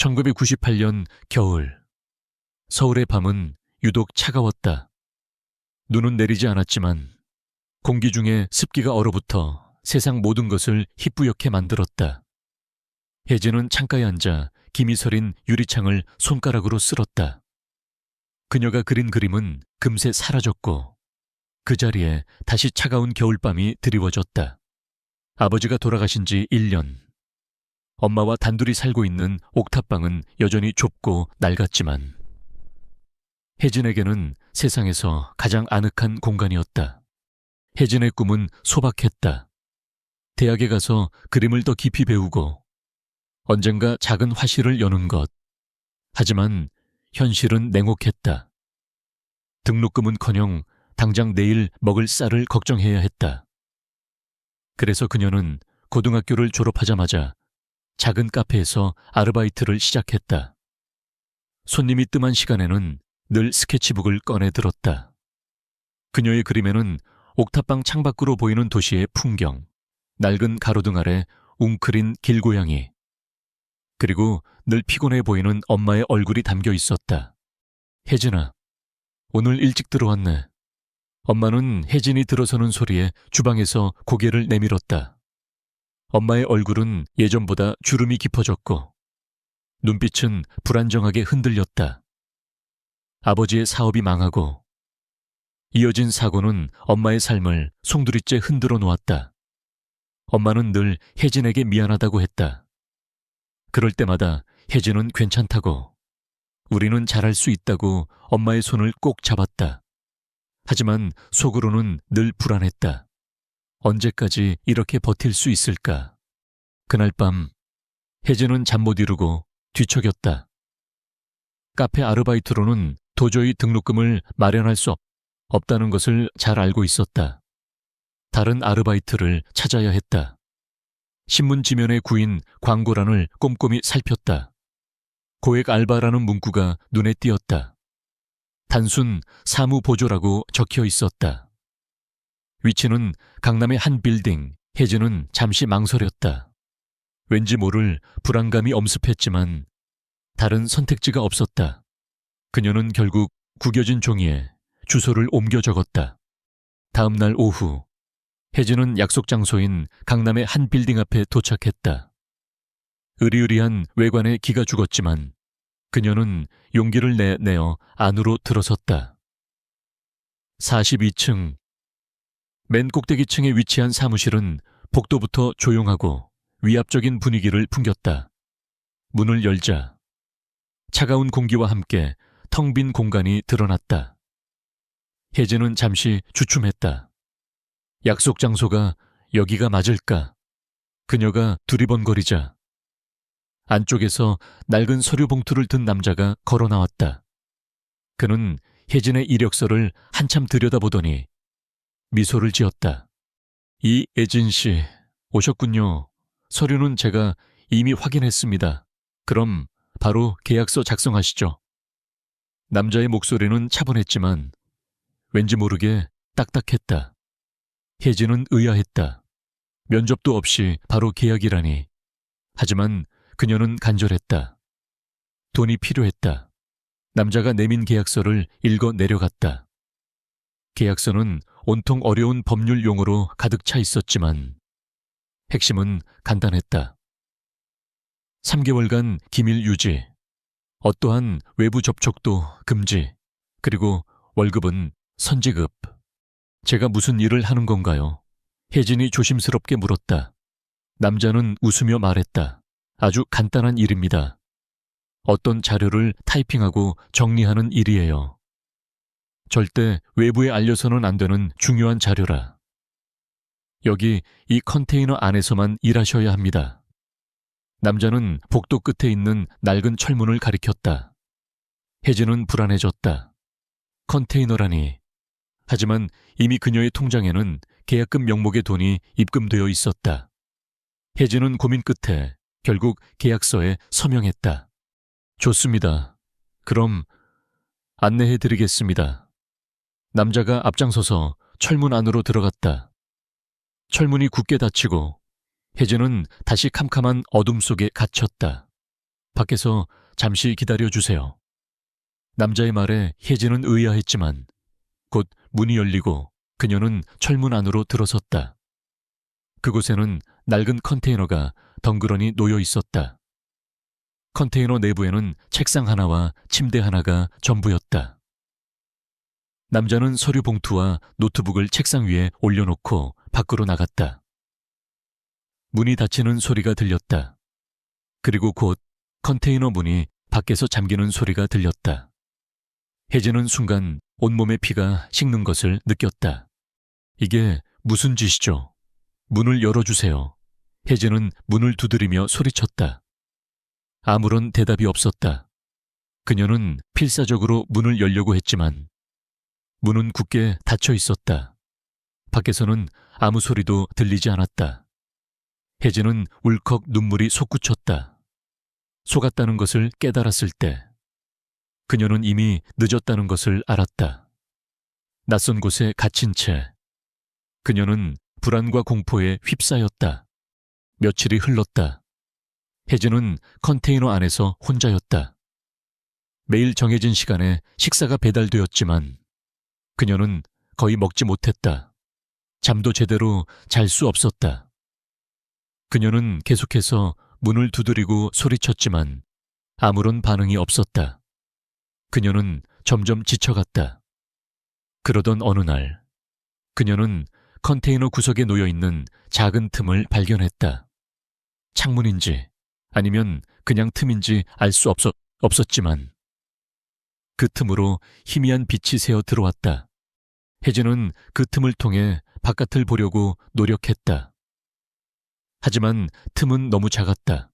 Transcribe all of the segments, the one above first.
1998년 겨울, 서울의 밤은 유독 차가웠다. 눈은 내리지 않았지만 공기 중에 습기가 얼어붙어 세상 모든 것을 희뿌옇게 만들었다. 혜진은 창가에 앉아 김이 서린 유리창을 손가락으로 쓸었다. 그녀가 그린 그림은 금세 사라졌고 그 자리에 다시 차가운 겨울밤이 드리워졌다. 아버지가 돌아가신 지 1년. 엄마와 단둘이 살고 있는 옥탑방은 여전히 좁고 낡았지만 혜진에게는 세상에서 가장 아늑한 공간이었다. 혜진의 꿈은 소박했다. 대학에 가서 그림을 더 깊이 배우고 언젠가 작은 화실을 여는 것. 하지만 현실은 냉혹했다. 등록금은커녕 당장 내일 먹을 쌀을 걱정해야 했다. 그래서 그녀는 고등학교를 졸업하자마자 작은 카페에서 아르바이트를 시작했다. 손님이 뜸한 시간에는 늘 스케치북을 꺼내 들었다. 그녀의 그림에는 옥탑방 창밖으로 보이는 도시의 풍경, 낡은 가로등 아래 웅크린 길고양이, 그리고 늘 피곤해 보이는 엄마의 얼굴이 담겨 있었다. 혜진아, 오늘 일찍 들어왔네. 엄마는 혜진이 들어서는 소리에 주방에서 고개를 내밀었다. 엄마의 얼굴은 예전보다 주름이 깊어졌고 눈빛은 불안정하게 흔들렸다. 아버지의 사업이 망하고 이어진 사고는 엄마의 삶을 송두리째 흔들어 놓았다. 엄마는 늘 혜진에게 미안하다고 했다. 그럴 때마다 혜진은 괜찮다고, 우리는 잘할 수 있다고 엄마의 손을 꼭 잡았다. 하지만 속으로는 늘 불안했다. 언제까지 이렇게 버틸 수 있을까? 그날 밤 혜진은 잠 못 이루고 뒤척였다. 카페 아르바이트로는 도저히 등록금을 마련할 수 없다는 것을 잘 알고 있었다. 다른 아르바이트를 찾아야 했다. 신문 지면에 구인 광고란을 꼼꼼히 살폈다. 고액 알바라는 문구가 눈에 띄었다. 단순 사무보조라고 적혀 있었다. 위치는 강남의 한 빌딩. 혜진은 잠시 망설였다. 왠지 모를 불안감이 엄습했지만 다른 선택지가 없었다. 그녀는 결국 구겨진 종이에 주소를 옮겨 적었다. 다음 날 오후, 혜진은 약속 장소인 강남의 한 빌딩 앞에 도착했다. 으리으리한 외관에 기가 죽었지만 그녀는 용기를 내어 안으로 들어섰다. 42층. 맨 꼭대기층에 위치한 사무실은 복도부터 조용하고 위압적인 분위기를 풍겼다. 문을 열자 차가운 공기와 함께 텅 빈 공간이 드러났다. 혜진은 잠시 주춤했다. 약속 장소가 여기가 맞을까? 그녀가 두리번거리자 안쪽에서 낡은 서류 봉투를 든 남자가 걸어 나왔다. 그는 혜진의 이력서를 한참 들여다보더니 미소를 지었다. 이혜진 씨, 오셨군요. 서류는 제가 이미 확인했습니다. 그럼 바로 계약서 작성하시죠. 남자의 목소리는 차분했지만 왠지 모르게 딱딱했다. 혜진은 의아했다. 면접도 없이 바로 계약이라니. 하지만 그녀는 간절했다. 돈이 필요했다. 남자가 내민 계약서를 읽어 내려갔다. 계약서는 온통 어려운 법률 용어로 가득 차 있었지만 핵심은 간단했다. 3개월간 기밀 유지, 어떠한 외부 접촉도 금지, 그리고 월급은 선지급. 제가 무슨 일을 하는 건가요? 혜진이 조심스럽게 물었다. 남자는 웃으며 말했다. 아주 간단한 일입니다. 어떤 자료를 타이핑하고 정리하는 일이에요. 절대 외부에 알려서는 안 되는 중요한 자료라. 여기 이 컨테이너 안에서만 일하셔야 합니다. 남자는 복도 끝에 있는 낡은 철문을 가리켰다. 혜진은 불안해졌다. 컨테이너라니. 하지만 이미 그녀의 통장에는 계약금 명목의 돈이 입금되어 있었다. 혜진은 고민 끝에 결국 계약서에 서명했다. 좋습니다. 그럼 안내해드리겠습니다. 남자가 앞장서서 철문 안으로 들어갔다. 철문이 굳게 닫히고 혜진은 다시 캄캄한 어둠 속에 갇혔다. 밖에서 잠시 기다려 주세요. 남자의 말에 혜진은 의아했지만 곧 문이 열리고 그녀는 철문 안으로 들어섰다. 그곳에는 낡은 컨테이너가 덩그러니 놓여 있었다. 컨테이너 내부에는 책상 하나와 침대 하나가 전부였다. 남자는 서류 봉투와 노트북을 책상 위에 올려놓고 밖으로 나갔다. 문이 닫히는 소리가 들렸다. 그리고 곧 컨테이너 문이 밖에서 잠기는 소리가 들렸다. 혜진은 순간 온몸의 피가 식는 것을 느꼈다. 이게 무슨 짓이죠? 문을 열어주세요. 혜진은 문을 두드리며 소리쳤다. 아무런 대답이 없었다. 그녀는 필사적으로 문을 열려고 했지만 문은 굳게 닫혀 있었다. 밖에서는 아무 소리도 들리지 않았다. 혜진은 울컥 눈물이 솟구쳤다. 속았다는 것을 깨달았을 때 그녀는 이미 늦었다는 것을 알았다. 낯선 곳에 갇힌 채 그녀는 불안과 공포에 휩싸였다. 며칠이 흘렀다. 혜진은 컨테이너 안에서 혼자였다. 매일 정해진 시간에 식사가 배달되었지만 그녀는 거의 먹지 못했다. 잠도 제대로 잘 수 없었다. 그녀는 계속해서 문을 두드리고 소리쳤지만 아무런 반응이 없었다. 그녀는 점점 지쳐갔다. 그러던 어느 날 그녀는 컨테이너 구석에 놓여있는 작은 틈을 발견했다. 창문인지 아니면 그냥 틈인지 알 수 없었지만 그 틈으로 희미한 빛이 새어 들어왔다. 혜진은 그 틈을 통해 바깥을 보려고 노력했다. 하지만 틈은 너무 작았다.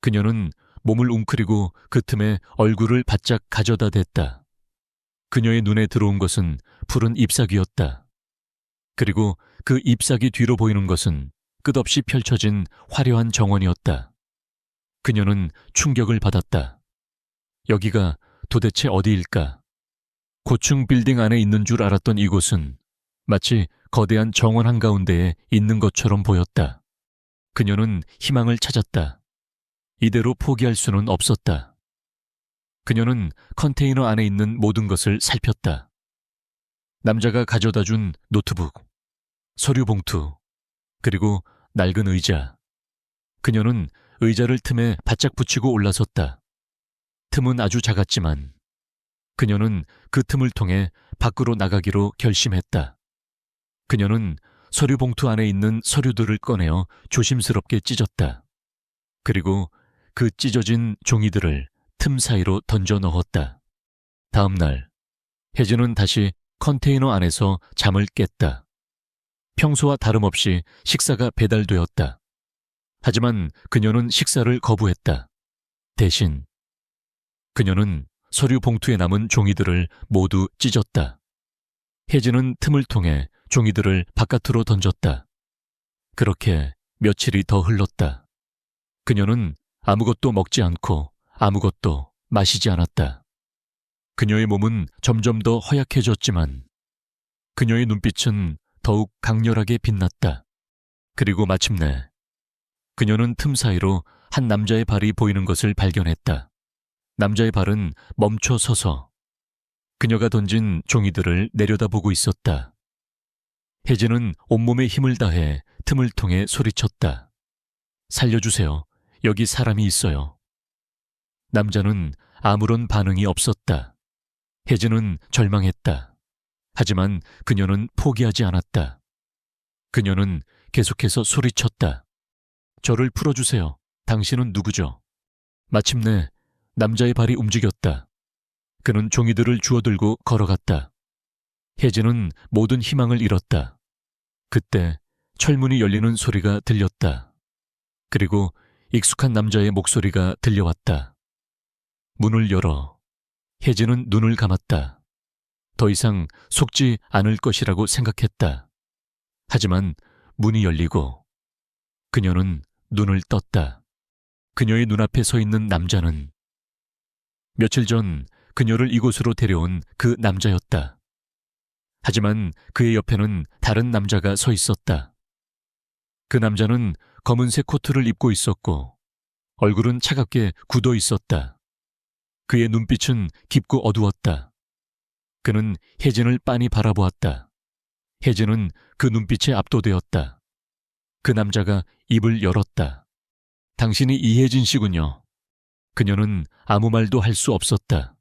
그녀는 몸을 웅크리고 그 틈에 얼굴을 바짝 가져다 댔다. 그녀의 눈에 들어온 것은 푸른 잎사귀였다. 그리고 그 잎사귀 뒤로 보이는 것은 끝없이 펼쳐진 화려한 정원이었다. 그녀는 충격을 받았다. 여기가 도대체 어디일까? 고층 빌딩 안에 있는 줄 알았던 이곳은 마치 거대한 정원 한가운데에 있는 것처럼 보였다. 그녀는 희망을 찾았다. 이대로 포기할 수는 없었다. 그녀는 컨테이너 안에 있는 모든 것을 살폈다. 남자가 가져다 준 노트북, 서류 봉투, 그리고 낡은 의자. 그녀는 의자를 틈에 바짝 붙이고 올라섰다. 틈은 아주 작았지만 그녀는 그 틈을 통해 밖으로 나가기로 결심했다. 그녀는 서류 봉투 안에 있는 서류들을 꺼내어 조심스럽게 찢었다. 그리고 그 찢어진 종이들을 틈 사이로 던져 넣었다. 다음 날, 혜진은 다시 컨테이너 안에서 잠을 깼다. 평소와 다름없이 식사가 배달되었다. 하지만 그녀는 식사를 거부했다. 대신 그녀는 서류 봉투에 남은 종이들을 모두 찢었다. 혜진은 틈을 통해 종이들을 바깥으로 던졌다. 그렇게 며칠이 더 흘렀다. 그녀는 아무것도 먹지 않고 아무것도 마시지 않았다. 그녀의 몸은 점점 더 허약해졌지만 그녀의 눈빛은 더욱 강렬하게 빛났다. 그리고 마침내 그녀는 틈 사이로 한 남자의 발이 보이는 것을 발견했다. 남자의 발은 멈춰 서서 그녀가 던진 종이들을 내려다보고 있었다. 혜진은 온몸에 힘을 다해 틈을 통해 소리쳤다. 살려주세요. 여기 사람이 있어요. 남자는 아무런 반응이 없었다. 혜진은 절망했다. 하지만 그녀는 포기하지 않았다. 그녀는 계속해서 소리쳤다. 저를 풀어주세요. 당신은 누구죠? 마침내 남자의 발이 움직였다. 그는 종이들을 주워들고 걸어갔다. 혜진은 모든 희망을 잃었다. 그때 철문이 열리는 소리가 들렸다. 그리고 익숙한 남자의 목소리가 들려왔다. 문을 열어. 혜진은 눈을 감았다. 더 이상 속지 않을 것이라고 생각했다. 하지만 문이 열리고 그녀는 눈을 떴다. 그녀의 눈앞에 서 있는 남자는 며칠 전 그녀를 이곳으로 데려온 그 남자였다. 하지만 그의 옆에는 다른 남자가 서 있었다. 그 남자는 검은색 코트를 입고 있었고 얼굴은 차갑게 굳어 있었다. 그의 눈빛은 깊고 어두웠다. 그는 혜진을 빤히 바라보았다. 혜진은 그 눈빛에 압도되었다. 그 남자가 입을 열었다. 당신이 이혜진 씨군요. 그녀는 아무 말도 할 수 없었다.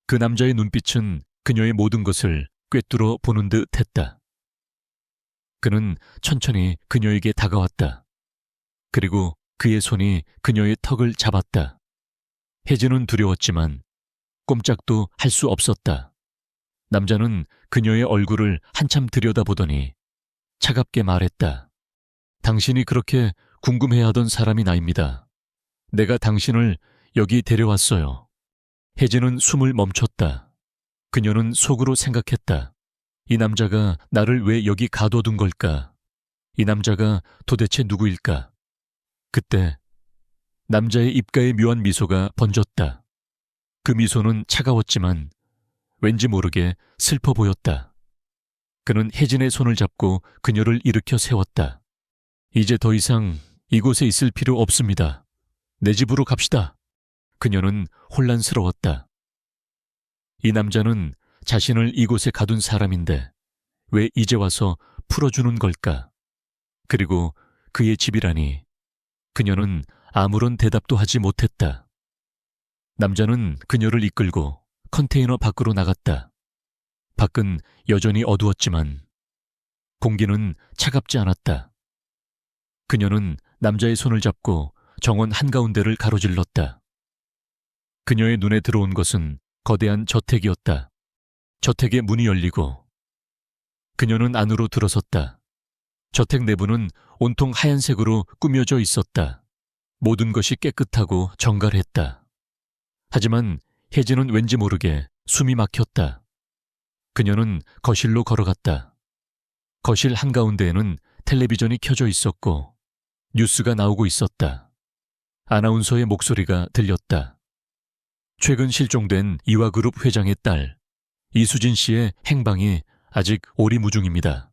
그 남자의 눈빛은 그녀의 모든 것을 꿰뚫어 보는 듯 했다. 그는 천천히 그녀에게 다가왔다. 그리고 그의 손이 그녀의 턱을 잡았다. 혜진은 두려웠지만 꼼짝도 할 수 없었다. 남자는 그녀의 얼굴을 한참 들여다보더니 차갑게 말했다. 당신이 그렇게 궁금해하던 사람이 나입니다. 내가 당신을 여기 데려왔어요. 혜진은 숨을 멈췄다. 그녀는 속으로 생각했다. 이 남자가 나를 왜 여기 가둬둔 걸까? 이 남자가 도대체 누구일까? 그때 남자의 입가에 묘한 미소가 번졌다. 그 미소는 차가웠지만 왠지 모르게 슬퍼 보였다. 그는 혜진의 손을 잡고 그녀를 일으켜 세웠다. 이제 더 이상 이곳에 있을 필요 없습니다. 내 집으로 갑시다. 그녀는 혼란스러웠다. 이 남자는 자신을 이곳에 가둔 사람인데 왜 이제 와서 풀어주는 걸까? 그리고 그의 집이라니. 그녀는 아무런 대답도 하지 못했다. 남자는 그녀를 이끌고 컨테이너 밖으로 나갔다. 밖은 여전히 어두웠지만 공기는 차갑지 않았다. 그녀는 남자의 손을 잡고 정원 한가운데를 가로질렀다. 그녀의 눈에 들어온 것은 거대한 저택이었다. 저택의 문이 열리고 그녀는 안으로 들어섰다. 저택 내부는 온통 하얀색으로 꾸며져 있었다. 모든 것이 깨끗하고 정갈했다. 하지만 혜진은 왠지 모르게 숨이 막혔다. 그녀는 거실로 걸어갔다. 거실 한가운데에는 텔레비전이 켜져 있었고 뉴스가 나오고 있었다. 아나운서의 목소리가 들렸다. 최근 실종된 이화그룹 회장의 딸 이수진 씨의 행방이 아직 오리무중입니다.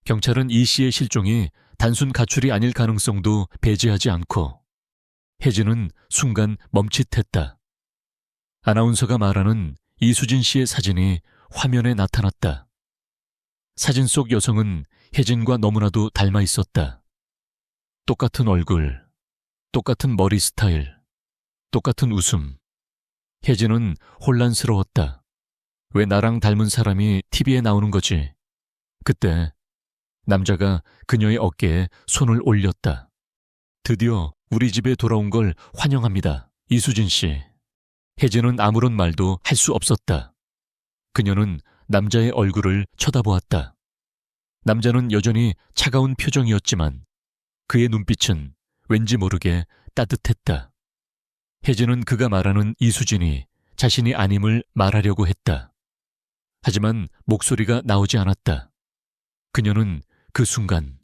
경찰은 이 씨의 실종이 단순 가출이 아닐 가능성도 배제하지 않고 혜진은 순간 멈칫했다. 아나운서가 말하는 이수진 씨의 사진이 화면에 나타났다. 사진 속 여성은 혜진과 너무나도 닮아 있었다. 똑같은 얼굴, 똑같은 머리 스타일, 똑같은 웃음. 혜진은 혼란스러웠다. 왜 나랑 닮은 사람이 TV에 나오는 거지? 그때 남자가 그녀의 어깨에 손을 올렸다. 드디어 우리 집에 돌아온 걸 환영합니다, 이수진 씨. 혜진은 아무런 말도 할 수 없었다. 그녀는 남자의 얼굴을 쳐다보았다. 남자는 여전히 차가운 표정이었지만 그의 눈빛은 왠지 모르게 따뜻했다. 혜진은 그가 말하는 이수진이 자신이 아님을 말하려고 했다. 하지만 목소리가 나오지 않았다. 그녀는 그 순간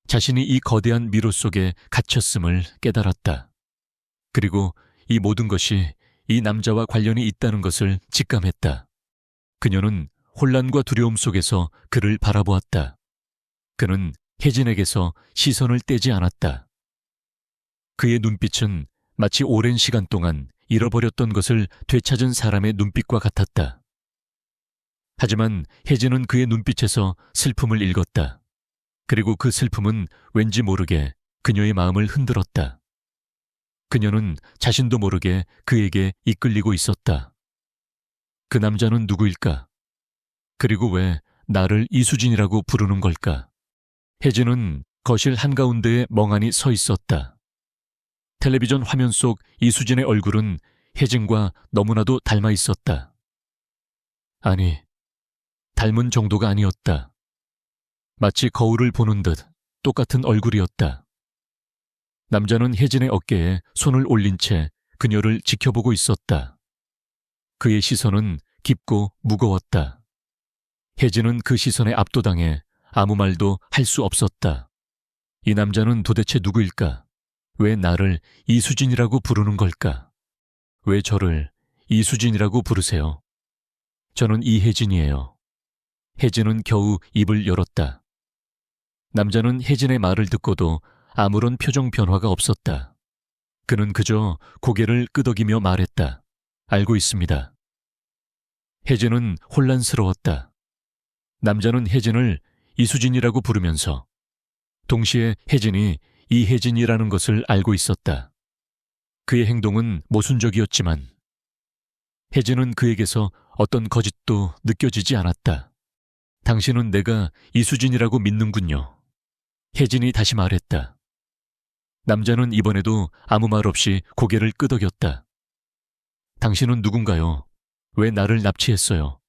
자신이 이 거대한 미로 속에 갇혔음을 깨달았다. 그리고 이 모든 것이 이 남자와 관련이 있다는 것을 직감했다. 그녀는 혼란과 두려움 속에서 그를 바라보았다. 그는 혜진에게서 시선을 떼지 않았다. 그의 눈빛은 마치 오랜 시간 동안 잃어버렸던 것을 되찾은 사람의 눈빛과 같았다. 하지만 혜진은 그의 눈빛에서 슬픔을 읽었다. 그리고 그 슬픔은 왠지 모르게 그녀의 마음을 흔들었다. 그녀는 자신도 모르게 그에게 이끌리고 있었다. 그 남자는 누구일까? 그리고 왜 나를 이수진이라고 부르는 걸까? 혜진은 거실 한가운데에 멍하니 서 있었다. 텔레비전 화면 속 이수진의 얼굴은 혜진과 너무나도 닮아 있었다. 아니, 닮은 정도가 아니었다. 마치 거울을 보는 듯 똑같은 얼굴이었다. 남자는 혜진의 어깨에 손을 올린 채 그녀를 지켜보고 있었다. 그의 시선은 깊고 무거웠다. 혜진은 그 시선에 압도당해 아무 말도 할 수 없었다. 이 남자는 도대체 누구일까? 왜 나를 이수진이라고 부르는 걸까? 왜 저를 이수진이라고 부르세요? 저는 이혜진이에요. 혜진은 겨우 입을 열었다. 남자는 혜진의 말을 듣고도 아무런 표정 변화가 없었다. 그는 그저 고개를 끄덕이며 말했다. 알고 있습니다. 혜진은 혼란스러웠다. 남자는 혜진을 이수진이라고 부르면서 동시에 혜진이 이혜진이라는 것을 알고 있었다. 그의 행동은 모순적이었지만 혜진은 그에게서 어떤 거짓도 느껴지지 않았다. 당신은 내가 이수진이라고 믿는군요. 혜진이 다시 말했다. 남자는 이번에도 아무 말 없이 고개를 끄덕였다. 당신은 누군가요? 왜 나를 납치했어요?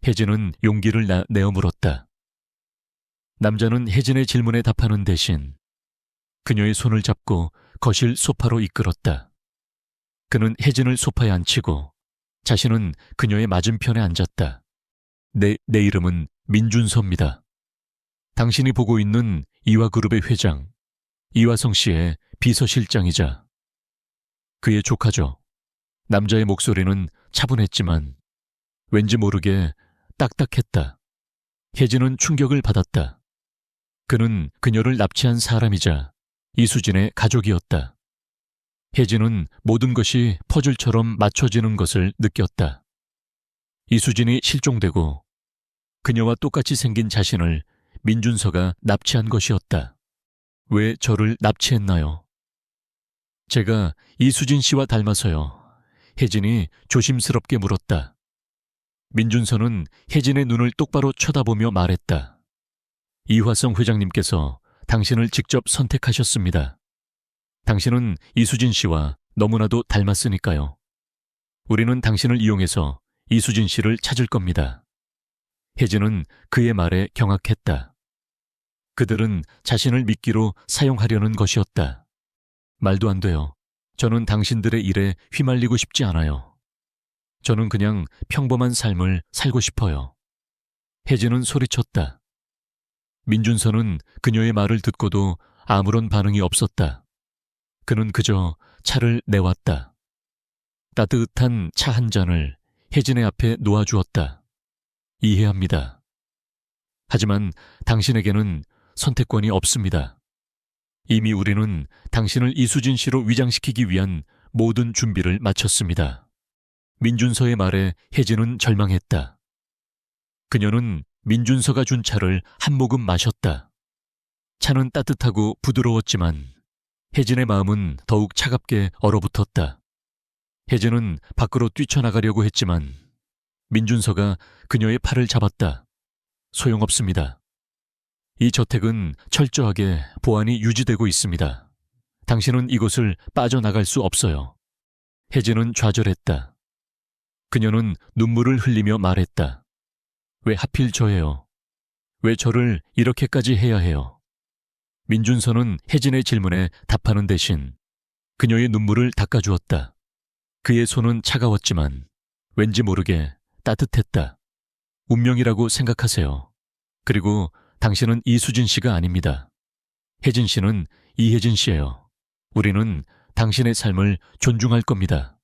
혜진은 용기를 내어 물었다. 남자는 혜진의 질문에 답하는 대신 그녀의 손을 잡고 거실 소파로 이끌었다. 그는 혜진을 소파에 앉히고 자신은 그녀의 맞은편에 앉았다. 내 이름은 민준서입니다. 당신이 보고 있는 이화그룹의 회장, 이화성 씨의 비서실장이자 그의 조카죠. 남자의 목소리는 차분했지만 왠지 모르게 딱딱했다. 혜진은 충격을 받았다. 그는 그녀를 납치한 사람이자 이수진의 가족이었다. 혜진은 모든 것이 퍼즐처럼 맞춰지는 것을 느꼈다. 이수진이 실종되고 그녀와 똑같이 생긴 자신을 민준서가 납치한 것이었다. 왜 저를 납치했나요? 제가 이수진 씨와 닮아서요. 혜진이 조심스럽게 물었다. 민준서는 혜진의 눈을 똑바로 쳐다보며 말했다. 이화성 회장님께서 당신을 직접 선택하셨습니다. 당신은 이수진 씨와 너무나도 닮았으니까요. 우리는 당신을 이용해서 이수진 씨를 찾을 겁니다. 혜진은 그의 말에 경악했다. 그들은 자신을 미끼로 사용하려는 것이었다. 말도 안 돼요. 저는 당신들의 일에 휘말리고 싶지 않아요. 저는 그냥 평범한 삶을 살고 싶어요. 혜진은 소리쳤다. 민준서는 그녀의 말을 듣고도 아무런 반응이 없었다. 그는 그저 차를 내왔다. 따뜻한 차 한 잔을 혜진의 앞에 놓아주었다. 이해합니다. 하지만 당신에게는 선택권이 없습니다. 이미 우리는 당신을 이수진 씨로 위장시키기 위한 모든 준비를 마쳤습니다. 민준서의 말에 혜진은 절망했다. 그녀는 민준서가 준 차를 한 모금 마셨다. 차는 따뜻하고 부드러웠지만 혜진의 마음은 더욱 차갑게 얼어붙었다. 혜진은 밖으로 뛰쳐나가려고 했지만 민준서가 그녀의 팔을 잡았다. 소용없습니다. 이 저택은 철저하게 보안이 유지되고 있습니다. 당신은 이곳을 빠져나갈 수 없어요. 혜진은 좌절했다. 그녀는 눈물을 흘리며 말했다. 왜 하필 저예요? 왜 저를 이렇게까지 해야 해요? 민준서는 혜진의 질문에 답하는 대신 그녀의 눈물을 닦아주었다. 그의 손은 차가웠지만 왠지 모르게 따뜻했다. 운명이라고 생각하세요. 그리고 당신은 이수진 씨가 아닙니다. 혜진 씨는 이혜진 씨예요. 우리는 당신의 삶을 존중할 겁니다.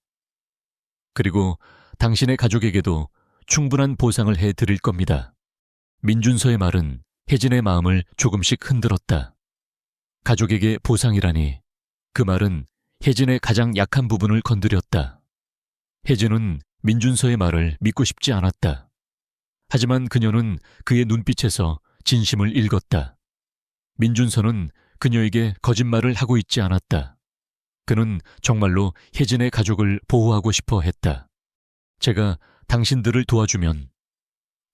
그리고 당신의 가족에게도 충분한 보상을 해드릴 겁니다. 민준서의 말은 혜진의 마음을 조금씩 흔들었다. 가족에게 보상이라니 그 말은 혜진의 가장 약한 부분을 건드렸다. 혜진은 민준서의 말을 믿고 싶지 않았다. 하지만 그녀는 그의 눈빛에서 진심을 읽었다. 민준서는 그녀에게 거짓말을 하고 있지 않았다. 그는 정말로 혜진의 가족을 보호하고 싶어 했다. 제가 당신들을 도와주면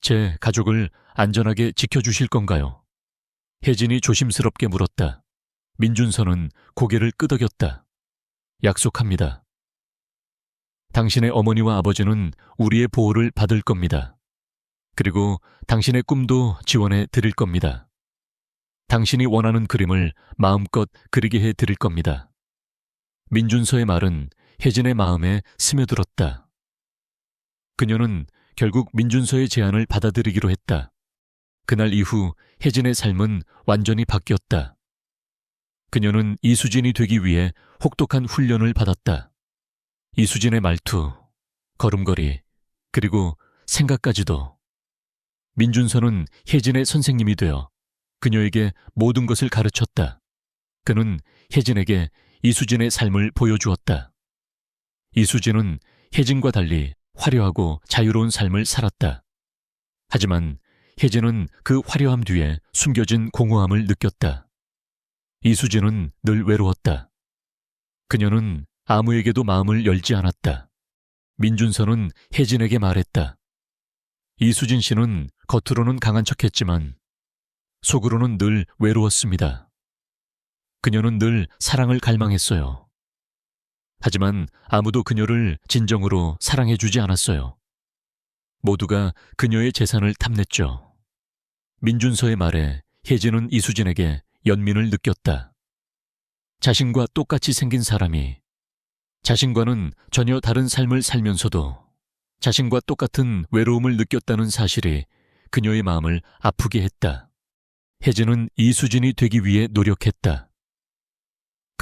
제 가족을 안전하게 지켜주실 건가요? 혜진이 조심스럽게 물었다. 민준서는 고개를 끄덕였다. 약속합니다. 당신의 어머니와 아버지는 우리의 보호를 받을 겁니다. 그리고 당신의 꿈도 지원해 드릴 겁니다. 당신이 원하는 그림을 마음껏 그리게 해 드릴 겁니다. 민준서의 말은 혜진의 마음에 스며들었다. 그녀는 결국 민준서의 제안을 받아들이기로 했다. 그날 이후 혜진의 삶은 완전히 바뀌었다. 그녀는 이수진이 되기 위해 혹독한 훈련을 받았다. 이수진의 말투, 걸음걸이, 그리고 생각까지도. 민준서는 혜진의 선생님이 되어 그녀에게 모든 것을 가르쳤다. 그는 혜진에게 이수진의 삶을 보여주었다. 이수진은 혜진과 달리 화려하고 자유로운 삶을 살았다. 하지만 혜진은 그 화려함 뒤에 숨겨진 공허함을 느꼈다. 이수진은 늘 외로웠다. 그녀는 아무에게도 마음을 열지 않았다. 민준서는 혜진에게 말했다. 이수진 씨는 겉으로는 강한 척했지만 속으로는 늘 외로웠습니다. 그녀는 늘 사랑을 갈망했어요. 하지만 아무도 그녀를 진정으로 사랑해주지 않았어요. 모두가 그녀의 재산을 탐냈죠. 민준서의 말에 혜진은 이수진에게 연민을 느꼈다. 자신과 똑같이 생긴 사람이 자신과는 전혀 다른 삶을 살면서도 자신과 똑같은 외로움을 느꼈다는 사실이 그녀의 마음을 아프게 했다. 혜진은 이수진이 되기 위해 노력했다.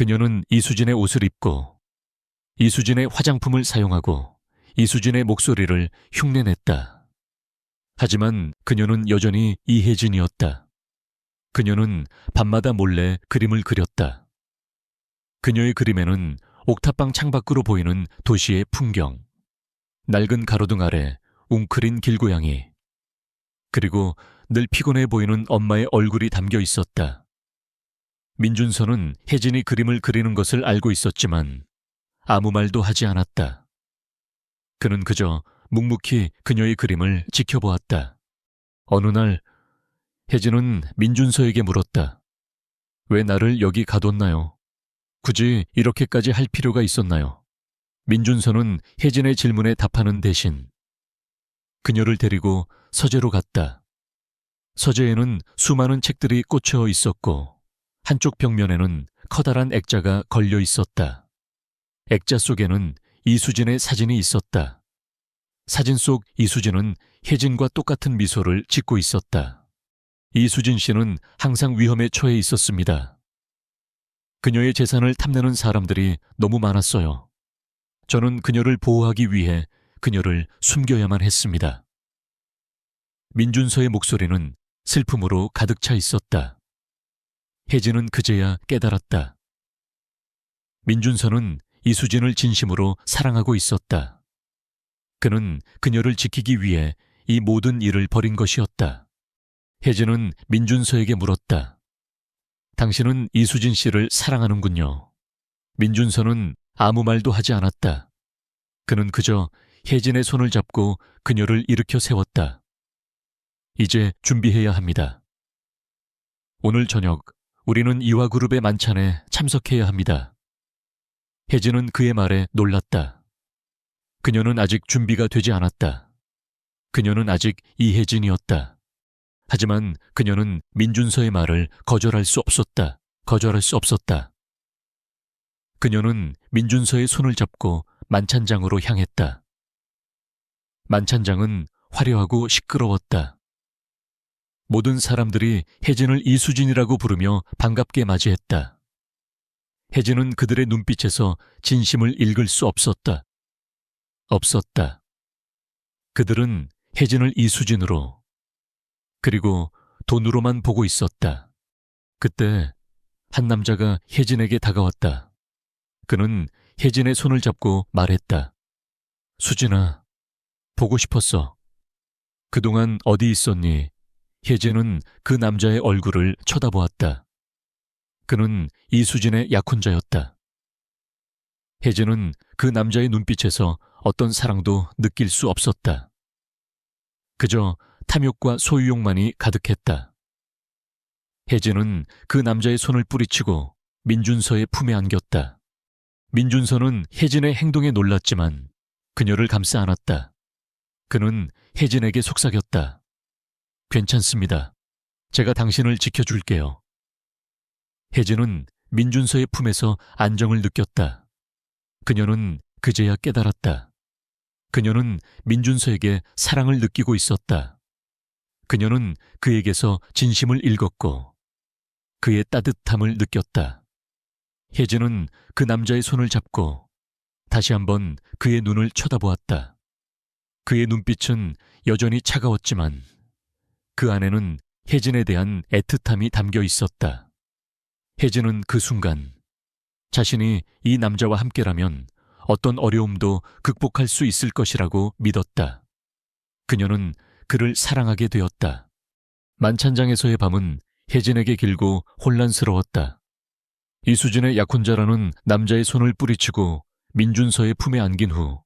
그녀는 이수진의 옷을 입고 이수진의 화장품을 사용하고 이수진의 목소리를 흉내냈다. 하지만 그녀는 여전히 이혜진이었다. 그녀는 밤마다 몰래 그림을 그렸다. 그녀의 그림에는 옥탑방 창밖으로 보이는 도시의 풍경, 낡은 가로등 아래 웅크린 길고양이, 그리고 늘 피곤해 보이는 엄마의 얼굴이 담겨 있었다. 민준서는 혜진이 그림을 그리는 것을 알고 있었지만 아무 말도 하지 않았다. 그는 그저 묵묵히 그녀의 그림을 지켜보았다. 어느 날 혜진은 민준서에게 물었다. 왜 나를 여기 가뒀나요? 굳이 이렇게까지 할 필요가 있었나요? 민준서는 혜진의 질문에 답하는 대신 그녀를 데리고 서재로 갔다. 서재에는 수많은 책들이 꽂혀 있었고 한쪽 벽면에는 커다란 액자가 걸려 있었다. 액자 속에는 이수진의 사진이 있었다. 사진 속 이수진은 혜진과 똑같은 미소를 짓고 있었다. 이수진 씨는 항상 위험에 처해 있었습니다. 그녀의 재산을 탐내는 사람들이 너무 많았어요. 저는 그녀를 보호하기 위해 그녀를 숨겨야만 했습니다. 민준서의 목소리는 슬픔으로 가득 차 있었다. 혜진은 그제야 깨달았다. 민준서는 이수진을 진심으로 사랑하고 있었다. 그는 그녀를 지키기 위해 이 모든 일을 벌인 것이었다. 혜진은 민준서에게 물었다. 당신은 이수진 씨를 사랑하는군요. 민준서는 아무 말도 하지 않았다. 그는 그저 혜진의 손을 잡고 그녀를 일으켜 세웠다. 이제 준비해야 합니다. 오늘 저녁 우리는 이화그룹의 만찬에 참석해야 합니다. 혜진은 그의 말에 놀랐다. 그녀는 아직 준비가 되지 않았다. 그녀는 아직 이혜진이었다. 하지만 그녀는 민준서의 말을 거절할 수 없었다. 거절할 수 없었다. 그녀는 민준서의 손을 잡고 만찬장으로 향했다. 만찬장은 화려하고 시끄러웠다. 모든 사람들이 혜진을 이수진이라고 부르며 반갑게 맞이했다. 혜진은 그들의 눈빛에서 진심을 읽을 수 없었다. 없었다. 그들은 혜진을 이수진으로 그리고 돈으로만 보고 있었다. 그때 한 남자가 혜진에게 다가왔다. 그는 혜진의 손을 잡고 말했다. 수진아, 보고 싶었어. 그동안 어디 있었니? 혜진은 그 남자의 얼굴을 쳐다보았다. 그는 이수진의 약혼자였다. 혜진은 그 남자의 눈빛에서 어떤 사랑도 느낄 수 없었다. 그저 탐욕과 소유욕만이 가득했다. 혜진은 그 남자의 손을 뿌리치고 민준서의 품에 안겼다. 민준서는 혜진의 행동에 놀랐지만 그녀를 감싸 안았다. 그는 혜진에게 속삭였다. 괜찮습니다. 제가 당신을 지켜줄게요. 혜진은 민준서의 품에서 안정을 느꼈다. 그녀는 그제야 깨달았다. 그녀는 민준서에게 사랑을 느끼고 있었다. 그녀는 그에게서 진심을 읽었고 그의 따뜻함을 느꼈다. 혜진은 그 남자의 손을 잡고 다시 한번 그의 눈을 쳐다보았다. 그의 눈빛은 여전히 차가웠지만 그 안에는 혜진에 대한 애틋함이 담겨 있었다. 혜진은 그 순간 자신이 이 남자와 함께라면 어떤 어려움도 극복할 수 있을 것이라고 믿었다. 그녀는 그를 사랑하게 되었다. 만찬장에서의 밤은 혜진에게 길고 혼란스러웠다. 이수진의 약혼자라는 남자의 손을 뿌리치고 민준서의 품에 안긴 후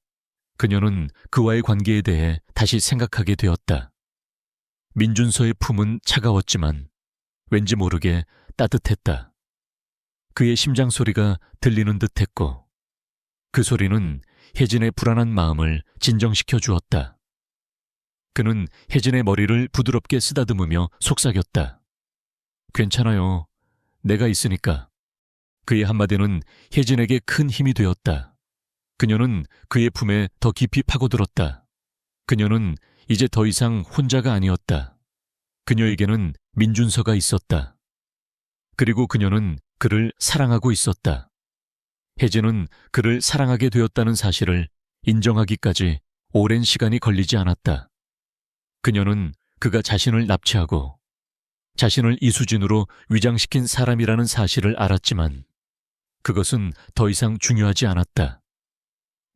그녀는 그와의 관계에 대해 다시 생각하게 되었다. 민준서의 품은 차가웠지만 왠지 모르게 따뜻했다. 그의 심장 소리가 들리는 듯했고 그 소리는 혜진의 불안한 마음을 진정시켜 주었다. 그는 혜진의 머리를 부드럽게 쓰다듬으며 속삭였다. 괜찮아요. 내가 있으니까. 그의 한마디는 혜진에게 큰 힘이 되었다. 그녀는 그의 품에 더 깊이 파고들었다. 그녀는 이제 더 이상 혼자가 아니었다. 그녀에게는 민준서가 있었다. 그리고 그녀는 그를 사랑하고 있었다. 혜진은 그를 사랑하게 되었다는 사실을 인정하기까지 오랜 시간이 걸리지 않았다. 그녀는 그가 자신을 납치하고 자신을 이수진으로 위장시킨 사람이라는 사실을 알았지만 그것은 더 이상 중요하지 않았다.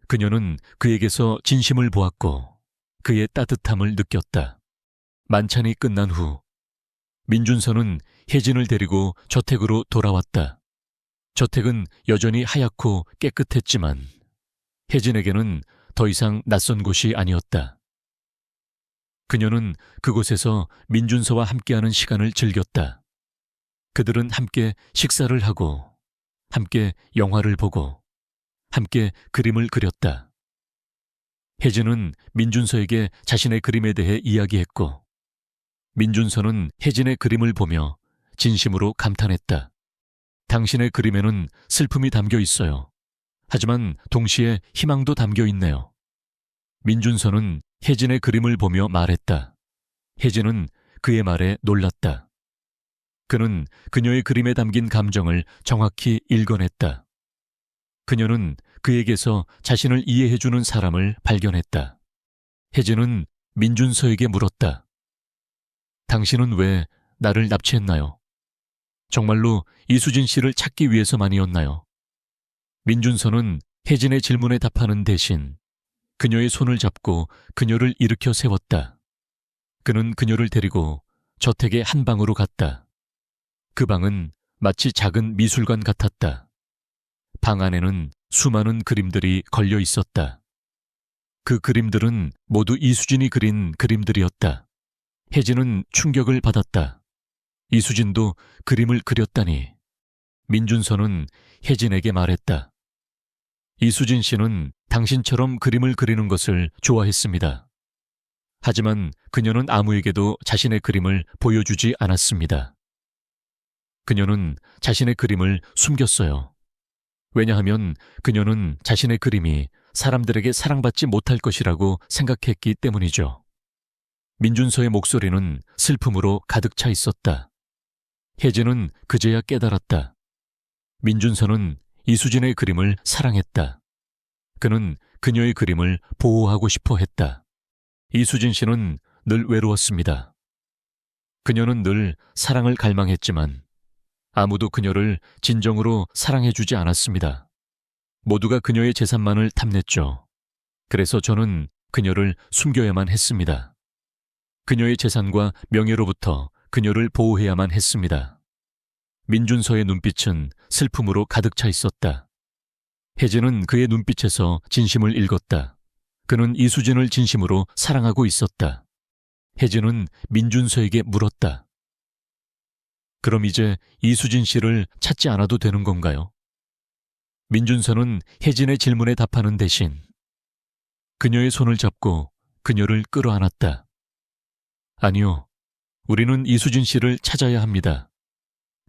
그녀는 그에게서 진심을 보았고 그의 따뜻함을 느꼈다. 만찬이 끝난 후 민준서는 혜진을 데리고 저택으로 돌아왔다. 저택은 여전히 하얗고 깨끗했지만 혜진에게는 더 이상 낯선 곳이 아니었다. 그녀는 그곳에서 민준서와 함께하는 시간을 즐겼다. 그들은 함께 식사를 하고 함께 영화를 보고 함께 그림을 그렸다. 혜진은 민준서에게 자신의 그림에 대해 이야기했고 민준서는 혜진의 그림을 보며 진심으로 감탄했다. 당신의 그림에는 슬픔이 담겨 있어요. 하지만 동시에 희망도 담겨 있네요. 민준서는 혜진의 그림을 보며 말했다. 혜진은 그의 말에 놀랐다. 그는 그녀의 그림에 담긴 감정을 정확히 읽어냈다. 그녀는 그에게서 자신을 이해해주는 사람을 발견했다. 혜진은 민준서에게 물었다. 당신은 왜 나를 납치했나요? 정말로 이수진 씨를 찾기 위해서만이었나요? 민준서는 혜진의 질문에 답하는 대신 그녀의 손을 잡고 그녀를 일으켜 세웠다. 그는 그녀를 데리고 저택의 한 방으로 갔다. 그 방은 마치 작은 미술관 같았다. 방 안에는 수많은 그림들이 걸려 있었다. 그 그림들은 모두 이수진이 그린 그림들이었다. 혜진은 충격을 받았다. 이수진도 그림을 그렸다니. 민준서는 혜진에게 말했다. 이수진 씨는 당신처럼 그림을 그리는 것을 좋아했습니다. 하지만 그녀는 아무에게도 자신의 그림을 보여주지 않았습니다. 그녀는 자신의 그림을 숨겼어요. 왜냐하면 그녀는 자신의 그림이 사람들에게 사랑받지 못할 것이라고 생각했기 때문이죠. 민준서의 목소리는 슬픔으로 가득 차 있었다. 혜진은 그제야 깨달았다. 민준서는 이수진의 그림을 사랑했다. 그는 그녀의 그림을 보호하고 싶어 했다. 이수진 씨는 늘 외로웠습니다. 그녀는 늘 사랑을 갈망했지만 아무도 그녀를 진정으로 사랑해주지 않았습니다. 모두가 그녀의 재산만을 탐냈죠. 그래서 저는 그녀를 숨겨야만 했습니다. 그녀의 재산과 명예로부터 그녀를 보호해야만 했습니다. 민준서의 눈빛은 슬픔으로 가득 차 있었다. 혜진은 그의 눈빛에서 진심을 읽었다. 그는 이수진을 진심으로 사랑하고 있었다. 혜진은 민준서에게 물었다. 그럼 이제 이수진 씨를 찾지 않아도 되는 건가요? 민준서는 혜진의 질문에 답하는 대신 그녀의 손을 잡고 그녀를 끌어안았다. 아니요. 우리는 이수진 씨를 찾아야 합니다.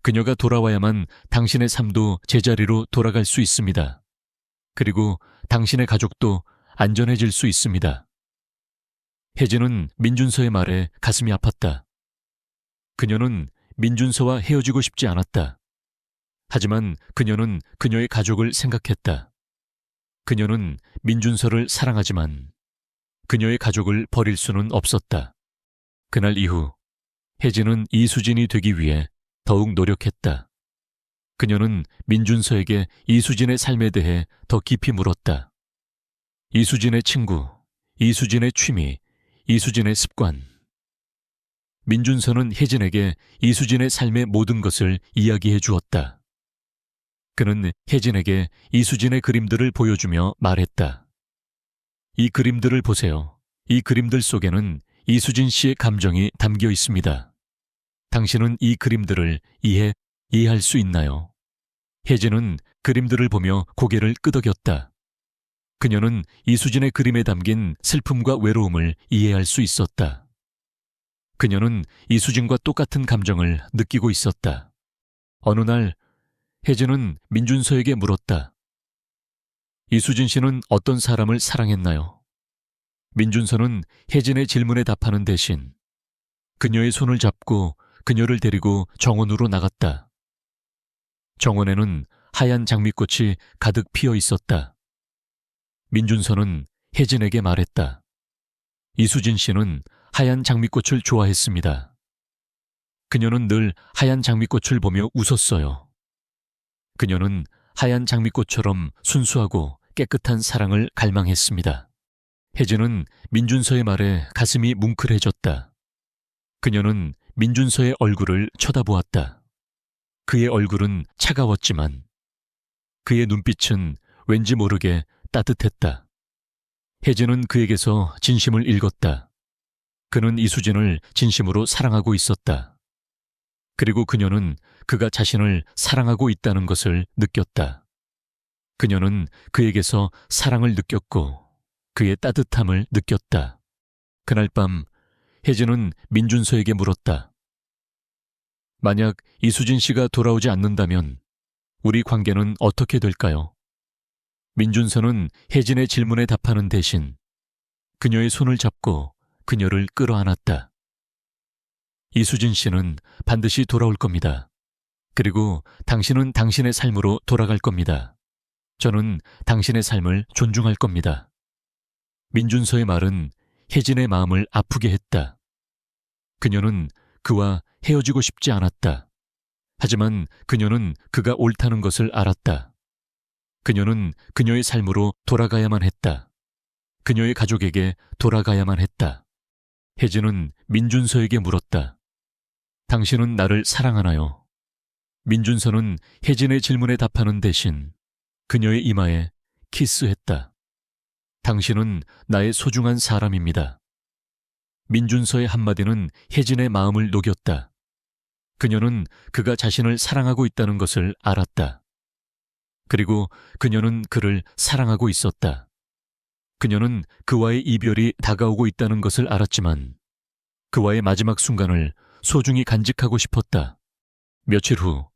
그녀가 돌아와야만 당신의 삶도 제자리로 돌아갈 수 있습니다. 그리고 당신의 가족도 안전해질 수 있습니다. 혜진은 민준서의 말에 가슴이 아팠다. 그녀는 민준서와 헤어지고 싶지 않았다. 하지만 그녀는 그녀의 가족을 생각했다. 그녀는 민준서를 사랑하지만 그녀의 가족을 버릴 수는 없었다. 그날 이후 혜진은 이수진이 되기 위해 더욱 노력했다. 그녀는 민준서에게 이수진의 삶에 대해 더 깊이 물었다. 이수진의 친구, 이수진의 취미, 이수진의 습관. 민준서는 혜진에게 이수진의 삶의 모든 것을 이야기해 주었다. 그는 혜진에게 이수진의 그림들을 보여주며 말했다. 이 그림들을 보세요. 이 그림들 속에는 이수진 씨의 감정이 담겨 있습니다. 당신은 이 그림들을 이해할 수 있나요? 혜진은 그림들을 보며 고개를 끄덕였다. 그녀는 이수진의 그림에 담긴 슬픔과 외로움을 이해할 수 있었다. 그녀는 이수진과 똑같은 감정을 느끼고 있었다. 어느 날 혜진은 민준서에게 물었다. 이수진 씨는 어떤 사람을 사랑했나요? 민준서는 혜진의 질문에 답하는 대신 그녀의 손을 잡고 그녀를 데리고 정원으로 나갔다. 정원에는 하얀 장미꽃이 가득 피어 있었다. 민준서는 혜진에게 말했다. 이수진 씨는 하얀 장미꽃을 좋아했습니다. 그녀는 늘 하얀 장미꽃을 보며 웃었어요. 그녀는 하얀 장미꽃처럼 순수하고 깨끗한 사랑을 갈망했습니다. 혜진은 민준서의 말에 가슴이 뭉클해졌다. 그녀는 민준서의 얼굴을 쳐다보았다. 그의 얼굴은 차가웠지만 그의 눈빛은 왠지 모르게 따뜻했다. 혜진은 그에게서 진심을 읽었다. 그는 이수진을 진심으로 사랑하고 있었다. 그리고 그녀는 그가 자신을 사랑하고 있다는 것을 느꼈다. 그녀는 그에게서 사랑을 느꼈고 그의 따뜻함을 느꼈다. 그날 밤 혜진은 민준서에게 물었다. 만약 이수진 씨가 돌아오지 않는다면 우리 관계는 어떻게 될까요? 민준서는 혜진의 질문에 답하는 대신 그녀의 손을 잡고 그녀를 끌어안았다. 이수진 씨는 반드시 돌아올 겁니다. 그리고 당신은 당신의 삶으로 돌아갈 겁니다. 저는 당신의 삶을 존중할 겁니다. 민준서의 말은 혜진의 마음을 아프게 했다. 그녀는 그와 헤어지고 싶지 않았다. 하지만 그녀는 그가 옳다는 것을 알았다. 그녀는 그녀의 삶으로 돌아가야만 했다. 그녀의 가족에게 돌아가야만 했다. 혜진은 민준서에게 물었다. 당신은 나를 사랑하나요? 민준서는 혜진의 질문에 답하는 대신 그녀의 이마에 키스했다. 당신은 나의 소중한 사람입니다. 민준서의 한마디는 혜진의 마음을 녹였다. 그녀는 그가 자신을 사랑하고 있다는 것을 알았다. 그리고 그녀는 그를 사랑하고 있었다. 그녀는 그와의 이별이 다가오고 있다는 것을 알았지만 그와의 마지막 순간을 소중히 간직하고 싶었다. 며칠 후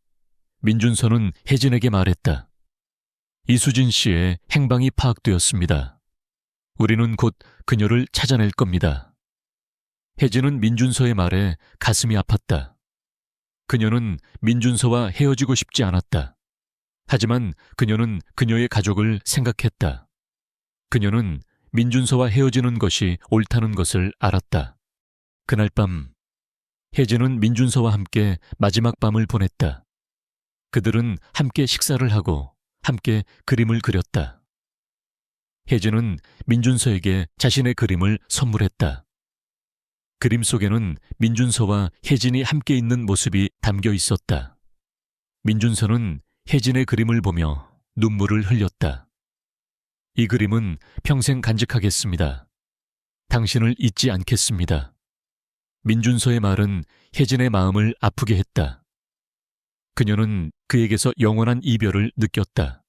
민준서는 혜진에게 말했다. 이수진 씨의 행방이 파악되었습니다. 우리는 곧 그녀를 찾아낼 겁니다. 혜진은 민준서의 말에 가슴이 아팠다. 그녀는 민준서와 헤어지고 싶지 않았다. 하지만 그녀는 그녀의 가족을 생각했다. 그녀는 민준서와 헤어지는 것이 옳다는 것을 알았다. 그날 밤 혜진은 민준서와 함께 마지막 밤을 보냈다. 그들은 함께 식사를 하고 함께 그림을 그렸다. 혜진은 민준서에게 자신의 그림을 선물했다. 그림 속에는 민준서와 혜진이 함께 있는 모습이 담겨 있었다. 민준서는 혜진의 그림을 보며 눈물을 흘렸다. 이 그림은 평생 간직하겠습니다. 당신을 잊지 않겠습니다. 민준서의 말은 혜진의 마음을 아프게 했다. 그녀는 그에게서 영원한 이별을 느꼈다.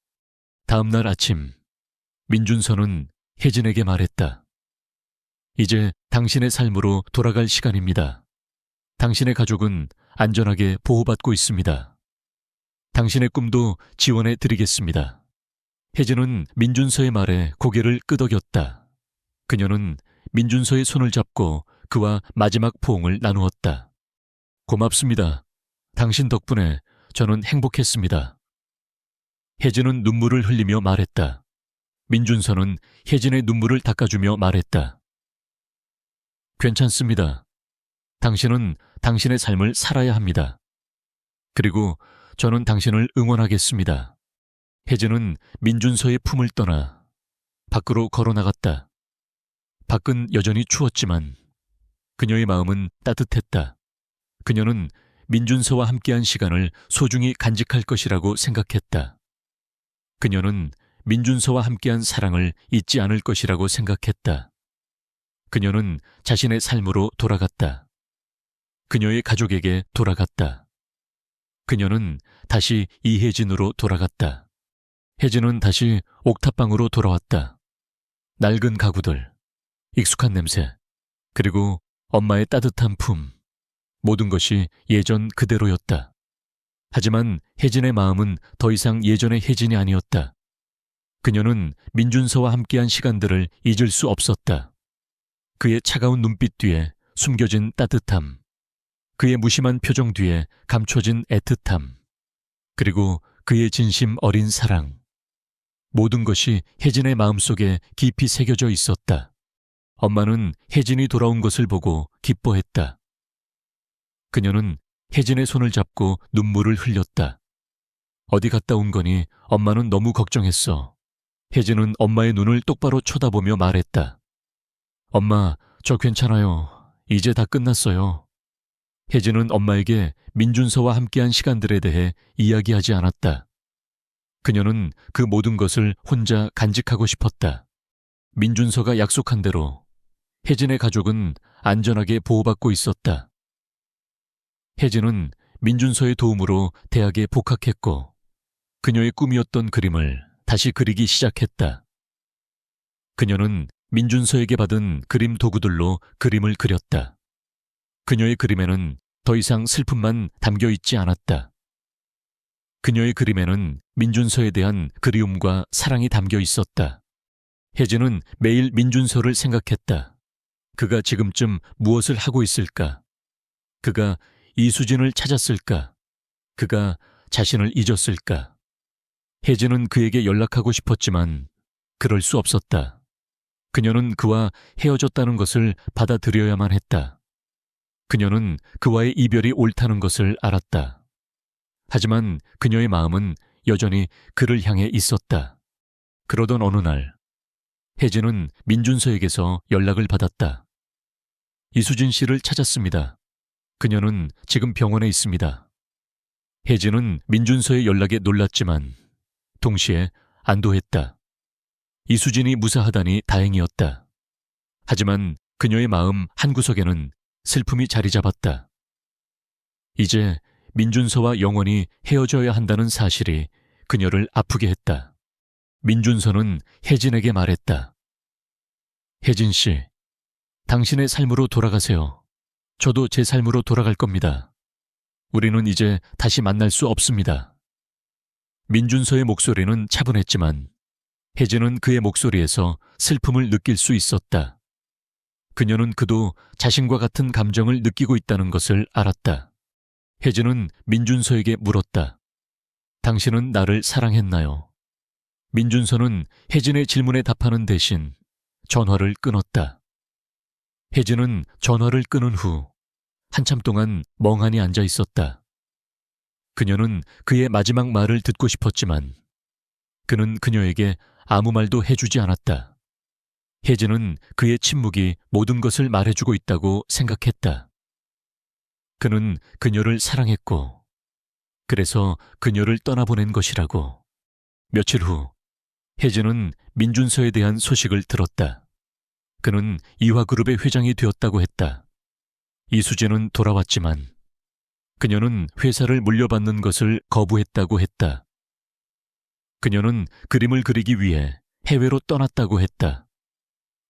다음 날 아침, 민준서는 혜진에게 말했다. 이제 당신의 삶으로 돌아갈 시간입니다. 당신의 가족은 안전하게 보호받고 있습니다. 당신의 꿈도 지원해 드리겠습니다. 혜진은 민준서의 말에 고개를 끄덕였다. 그녀는 민준서의 손을 잡고 그와 마지막 포옹을 나누었다. 고맙습니다. 당신 덕분에 저는 행복했습니다. 혜진은 눈물을 흘리며 말했다. 민준서는 혜진의 눈물을 닦아주며 말했다. 괜찮습니다. 당신은 당신의 삶을 살아야 합니다. 그리고 저는 당신을 응원하겠습니다. 혜진은 민준서의 품을 떠나 밖으로 걸어 나갔다. 밖은 여전히 추웠지만 그녀의 마음은 따뜻했다. 그녀는 민준서와 함께한 시간을 소중히 간직할 것이라고 생각했다. 그녀는 민준서와 함께한 사랑을 잊지 않을 것이라고 생각했다. 그녀는 자신의 삶으로 돌아갔다. 그녀의 가족에게 돌아갔다. 그녀는 다시 이혜진으로 돌아갔다. 혜진은 다시 옥탑방으로 돌아왔다. 낡은 가구들, 익숙한 냄새, 그리고 엄마의 따뜻한 품, 모든 것이 예전 그대로였다. 하지만 혜진의 마음은 더 이상 예전의 혜진이 아니었다. 그녀는 민준서와 함께한 시간들을 잊을 수 없었다. 그의 차가운 눈빛 뒤에 숨겨진 따뜻함, 그의 무심한 표정 뒤에 감춰진 애틋함, 그리고 그의 진심 어린 사랑. 모든 것이 혜진의 마음속에 깊이 새겨져 있었다. 엄마는 혜진이 돌아온 것을 보고 기뻐했다. 그녀는 혜진의 손을 잡고 눈물을 흘렸다. 어디 갔다 온 거니? 엄마는 너무 걱정했어. 혜진은 엄마의 눈을 똑바로 쳐다보며 말했다. 엄마, 저 괜찮아요. 이제 다 끝났어요. 혜진은 엄마에게 민준서와 함께한 시간들에 대해 이야기하지 않았다. 그녀는 그 모든 것을 혼자 간직하고 싶었다. 민준서가 약속한 대로 혜진의 가족은 안전하게 보호받고 있었다. 혜진은 민준서의 도움으로 대학에 복학했고 그녀의 꿈이었던 그림을 다시 그리기 시작했다. 그녀는 민준서에게 받은 그림 도구들로 그림을 그렸다. 그녀의 그림에는 더 이상 슬픔만 담겨 있지 않았다. 그녀의 그림에는 민준서에 대한 그리움과 사랑이 담겨 있었다. 혜진은 매일 민준서를 생각했다. 그가 지금쯤 무엇을 하고 있을까? 그가 이수진을 찾았을까? 그가 자신을 잊었을까? 혜진은 그에게 연락하고 싶었지만 그럴 수 없었다. 그녀는 그와 헤어졌다는 것을 받아들여야만 했다. 그녀는 그와의 이별이 옳다는 것을 알았다. 하지만 그녀의 마음은 여전히 그를 향해 있었다. 그러던 어느 날, 혜진은 민준서에게서 연락을 받았다. 이수진 씨를 찾았습니다. 그녀는 지금 병원에 있습니다. 혜진은 민준서의 연락에 놀랐지만 동시에 안도했다. 이수진이 무사하다니 다행이었다. 하지만 그녀의 마음 한구석에는 슬픔이 자리 잡았다. 이제 민준서와 영원히 헤어져야 한다는 사실이 그녀를 아프게 했다. 민준서는 혜진에게 말했다. 혜진 씨, 당신의 삶으로 돌아가세요. 저도 제 삶으로 돌아갈 겁니다. 우리는 이제 다시 만날 수 없습니다. 민준서의 목소리는 차분했지만 혜진은 그의 목소리에서 슬픔을 느낄 수 있었다. 그녀는 그도 자신과 같은 감정을 느끼고 있다는 것을 알았다. 혜진은 민준서에게 물었다. 당신은 나를 사랑했나요? 민준서는 혜진의 질문에 답하는 대신 전화를 끊었다. 혜진은 전화를 끊은 후 한참 동안 멍하니 앉아 있었다. 그녀는 그의 마지막 말을 듣고 싶었지만 그는 그녀에게 아무 말도 해주지 않았다. 혜진은 그의 침묵이 모든 것을 말해주고 있다고 생각했다. 그는 그녀를 사랑했고 그래서 그녀를 떠나보낸 것이라고. 며칠 후 혜진은 민준서에 대한 소식을 들었다. 그는 이화그룹의 회장이 되었다고 했다. 이수진은 돌아왔지만 그녀는 회사를 물려받는 것을 거부했다고 했다. 그녀는 그림을 그리기 위해 해외로 떠났다고 했다.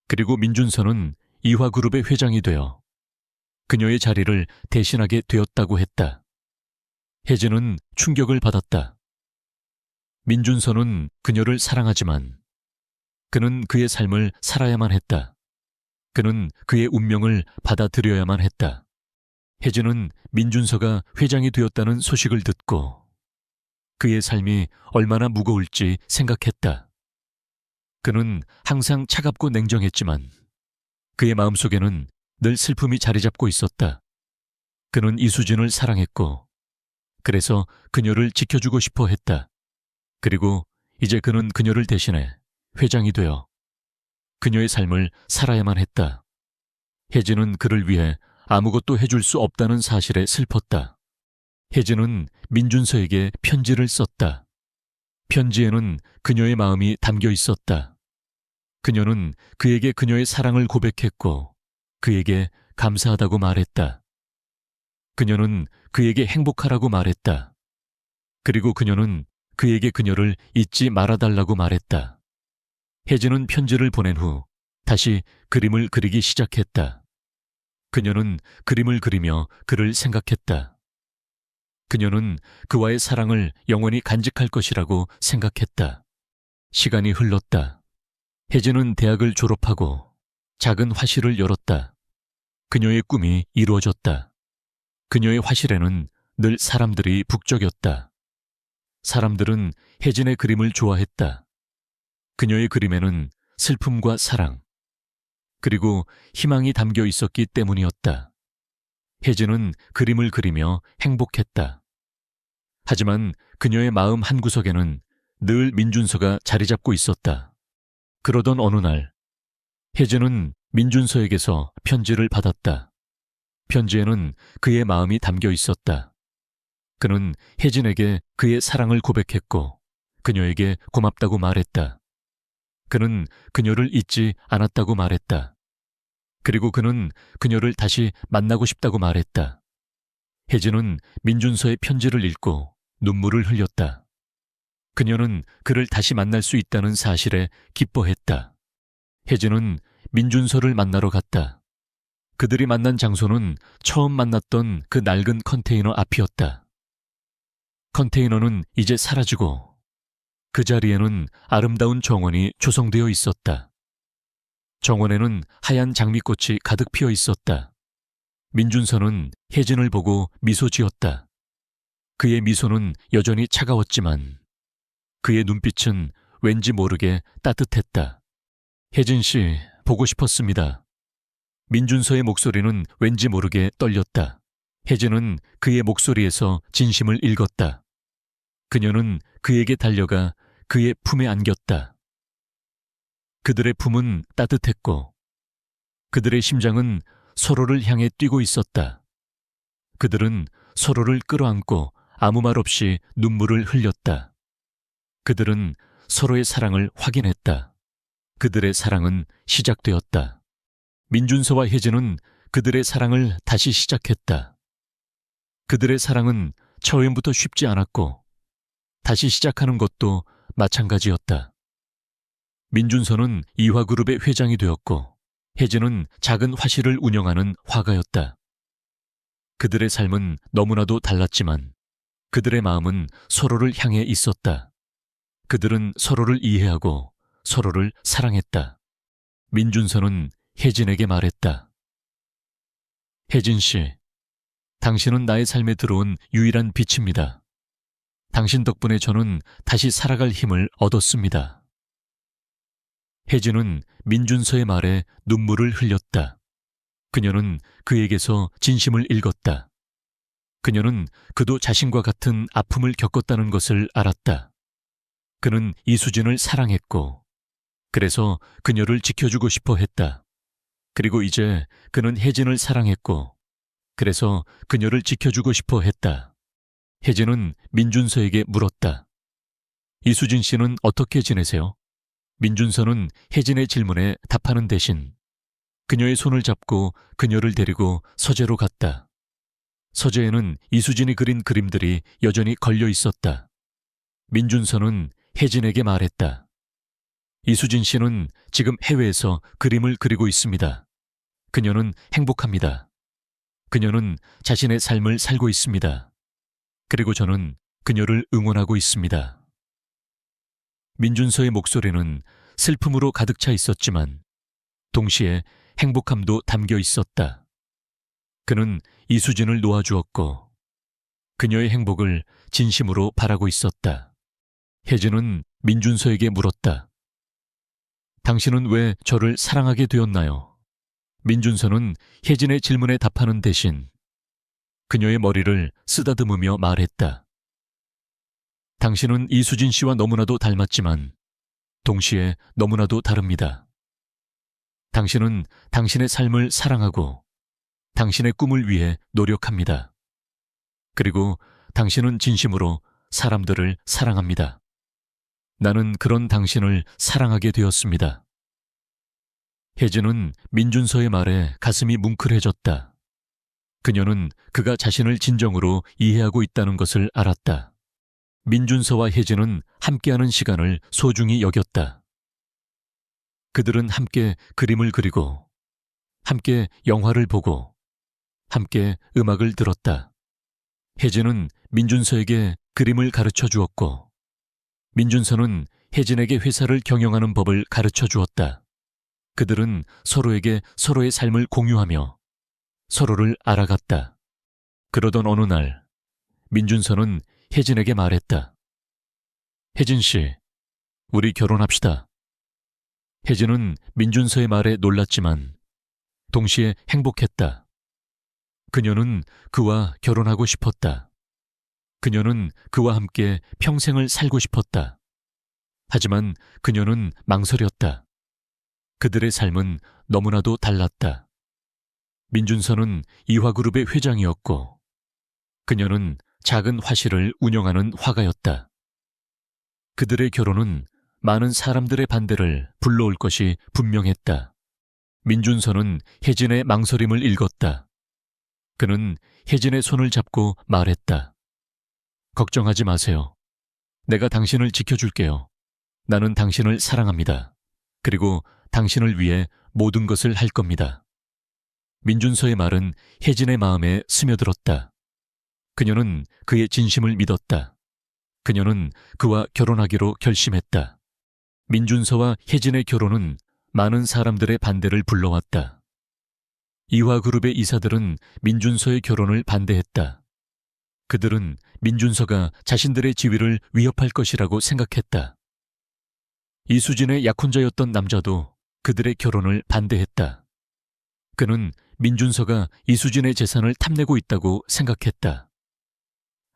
그리고 민준서는 이화그룹의 회장이 되어 그녀의 자리를 대신하게 되었다고 했다. 혜진은 충격을 받았다. 민준서는 그녀를 사랑하지만 그는 그의 삶을 살아야만 했다. 그는 그의 운명을 받아들여야만 했다. 혜진은 민준서가 회장이 되었다는 소식을 듣고 그의 삶이 얼마나 무거울지 생각했다. 그는 항상 차갑고 냉정했지만 그의 마음속에는 늘 슬픔이 자리 잡고 있었다. 그는 이수진을 사랑했고 그래서 그녀를 지켜주고 싶어 했다. 그리고 이제 그는 그녀를 대신해 회장이 되어 그녀의 삶을 살아야만 했다. 혜진은 그를 위해 아무것도 해줄 수 없다는 사실에 슬펐다. 혜진은 민준서에게 편지를 썼다. 편지에는 그녀의 마음이 담겨 있었다. 그녀는 그에게 그녀의 사랑을 고백했고 그에게 감사하다고 말했다. 그녀는 그에게 행복하라고 말했다. 그리고 그녀는 그에게 그녀를 잊지 말아달라고 말했다. 혜진은 편지를 보낸 후 다시 그림을 그리기 시작했다. 그녀는 그림을 그리며 그를 생각했다. 그녀는 그와의 사랑을 영원히 간직할 것이라고 생각했다. 시간이 흘렀다. 혜진은 대학을 졸업하고 작은 화실을 열었다. 그녀의 꿈이 이루어졌다. 그녀의 화실에는 늘 사람들이 북적였다. 사람들은 혜진의 그림을 좋아했다. 그녀의 그림에는 슬픔과 사랑, 그리고 희망이 담겨 있었기 때문이었다. 혜진은 그림을 그리며 행복했다. 하지만 그녀의 마음 한구석에는 늘 민준서가 자리 잡고 있었다. 그러던 어느 날, 혜진은 민준서에게서 편지를 받았다. 편지에는 그의 마음이 담겨 있었다. 그는 혜진에게 그의 사랑을 고백했고 그녀에게 고맙다고 말했다. 그는 그녀를 잊지 않았다고 말했다. 그리고 그는 그녀를 다시 만나고 싶다고 말했다. 혜진은 민준서의 편지를 읽고 눈물을 흘렸다. 그녀는 그를 다시 만날 수 있다는 사실에 기뻐했다. 혜진은 민준서를 만나러 갔다. 그들이 만난 장소는 처음 만났던 그 낡은 컨테이너 앞이었다. 컨테이너는 이제 사라지고 그 자리에는 아름다운 정원이 조성되어 있었다. 정원에는 하얀 장미꽃이 가득 피어 있었다. 민준서는 혜진을 보고 미소 지었다. 그의 미소는 여전히 차가웠지만 그의 눈빛은 왠지 모르게 따뜻했다. 혜진 씨, 보고 싶었습니다. 민준서의 목소리는 왠지 모르게 떨렸다. 혜진은 그의 목소리에서 진심을 읽었다. 그녀는 그에게 달려가 그의 품에 안겼다. 그들의 품은 따뜻했고 그들의 심장은 서로를 향해 뛰고 있었다. 그들은 서로를 끌어안고 아무 말 없이 눈물을 흘렸다. 그들은 서로의 사랑을 확인했다. 그들의 사랑은 시작되었다. 민준서와 혜진은 그들의 사랑을 다시 시작했다. 그들의 사랑은 처음부터 쉽지 않았고 다시 시작하는 것도 마찬가지였다. 민준서는 이화그룹의 회장이 되었고 혜진은 작은 화실을 운영하는 화가였다. 그들의 삶은 너무나도 달랐지만 그들의 마음은 서로를 향해 있었다. 그들은 서로를 이해하고 서로를 사랑했다. 민준서는 혜진에게 말했다. 혜진 씨, 당신은 나의 삶에 들어온 유일한 빛입니다. 당신 덕분에 저는 다시 살아갈 힘을 얻었습니다. 혜진은 민준서의 말에 눈물을 흘렸다. 그녀는 그에게서 진심을 읽었다. 그녀는 그도 자신과 같은 아픔을 겪었다는 것을 알았다. 그는 이수진을 사랑했고 그래서 그녀를 지켜주고 싶어 했다. 그리고 이제 그는 혜진을 사랑했고 그래서 그녀를 지켜주고 싶어 했다. 혜진은 민준서에게 물었다. 이수진 씨는 어떻게 지내세요? 민준서는 혜진의 질문에 답하는 대신 그녀의 손을 잡고 그녀를 데리고 서재로 갔다. 서재에는 이수진이 그린 그림들이 여전히 걸려 있었다. 민준서는 혜진에게 말했다. 이수진 씨는 지금 해외에서 그림을 그리고 있습니다. 그녀는 행복합니다. 그녀는 자신의 삶을 살고 있습니다. 그리고 저는 그녀를 응원하고 있습니다. 민준서의 목소리는 슬픔으로 가득 차 있었지만 동시에 행복함도 담겨 있었다. 그는 이수진을 놓아주었고 그녀의 행복을 진심으로 바라고 있었다. 혜진은 민준서에게 물었다. 당신은 왜 저를 사랑하게 되었나요? 민준서는 혜진의 질문에 답하는 대신 그녀의 머리를 쓰다듬으며 말했다. 당신은 이수진 씨와 너무나도 닮았지만 동시에 너무나도 다릅니다. 당신은 당신의 삶을 사랑하고 당신의 꿈을 위해 노력합니다. 그리고 당신은 진심으로 사람들을 사랑합니다. 나는 그런 당신을 사랑하게 되었습니다. 혜진은 민준서의 말에 가슴이 뭉클해졌다. 그녀는 그가 자신을 진정으로 이해하고 있다는 것을 알았다. 민준서와 혜진은 함께하는 시간을 소중히 여겼다. 그들은 함께 그림을 그리고, 함께 영화를 보고, 함께 음악을 들었다. 혜진은 민준서에게 그림을 가르쳐 주었고, 민준서는 혜진에게 회사를 경영하는 법을 가르쳐 주었다. 그들은 서로에게 서로의 삶을 공유하며 서로를 알아갔다. 그러던 어느 날, 민준서는 혜진에게 말했다. 혜진 씨, 우리 결혼합시다. 혜진은 민준서의 말에 놀랐지만 동시에 행복했다. 그녀는 그와 결혼하고 싶었다. 그녀는 그와 함께 평생을 살고 싶었다. 하지만 그녀는 망설였다. 그들의 삶은 너무나도 달랐다. 민준서는 이화그룹의 회장이었고 그녀는 작은 화실을 운영하는 화가였다. 그들의 결혼은 많은 사람들의 반대를 불러올 것이 분명했다. 민준서는 혜진의 망설임을 읽었다. 그는 혜진의 손을 잡고 말했다. 걱정하지 마세요. 내가 당신을 지켜줄게요. 나는 당신을 사랑합니다. 그리고 당신을 위해 모든 것을 할 겁니다. 민준서의 말은 혜진의 마음에 스며들었다. 그녀는 그의 진심을 믿었다. 그녀는 그와 결혼하기로 결심했다. 민준서와 혜진의 결혼은 많은 사람들의 반대를 불러왔다. 이화그룹의 이사들은 민준서의 결혼을 반대했다. 그들은 민준서가 자신들의 지위를 위협할 것이라고 생각했다. 이수진의 약혼자였던 남자도 그들의 결혼을 반대했다. 그는 민준서가 이수진의 재산을 탐내고 있다고 생각했다.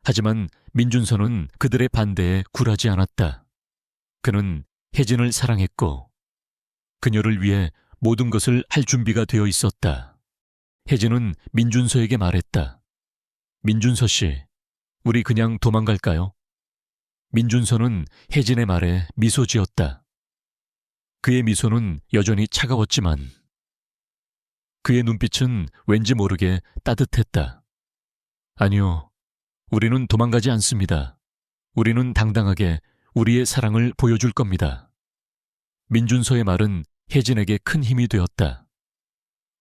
하지만 민준서는 그들의 반대에 굴하지 않았다. 그는 혜진을 사랑했고 그녀를 위해 모든 것을 할 준비가 되어 있었다. 혜진은 민준서에게 말했다. 민준서 씨, 우리 그냥 도망갈까요? 민준서는 혜진의 말에 미소 지었다. 그의 미소는 여전히 차가웠지만 그의 눈빛은 왠지 모르게 따뜻했다. 아니요, 우리는 도망가지 않습니다. 우리는 당당하게 우리의 사랑을 보여줄 겁니다. 민준서의 말은 혜진에게 큰 힘이 되었다.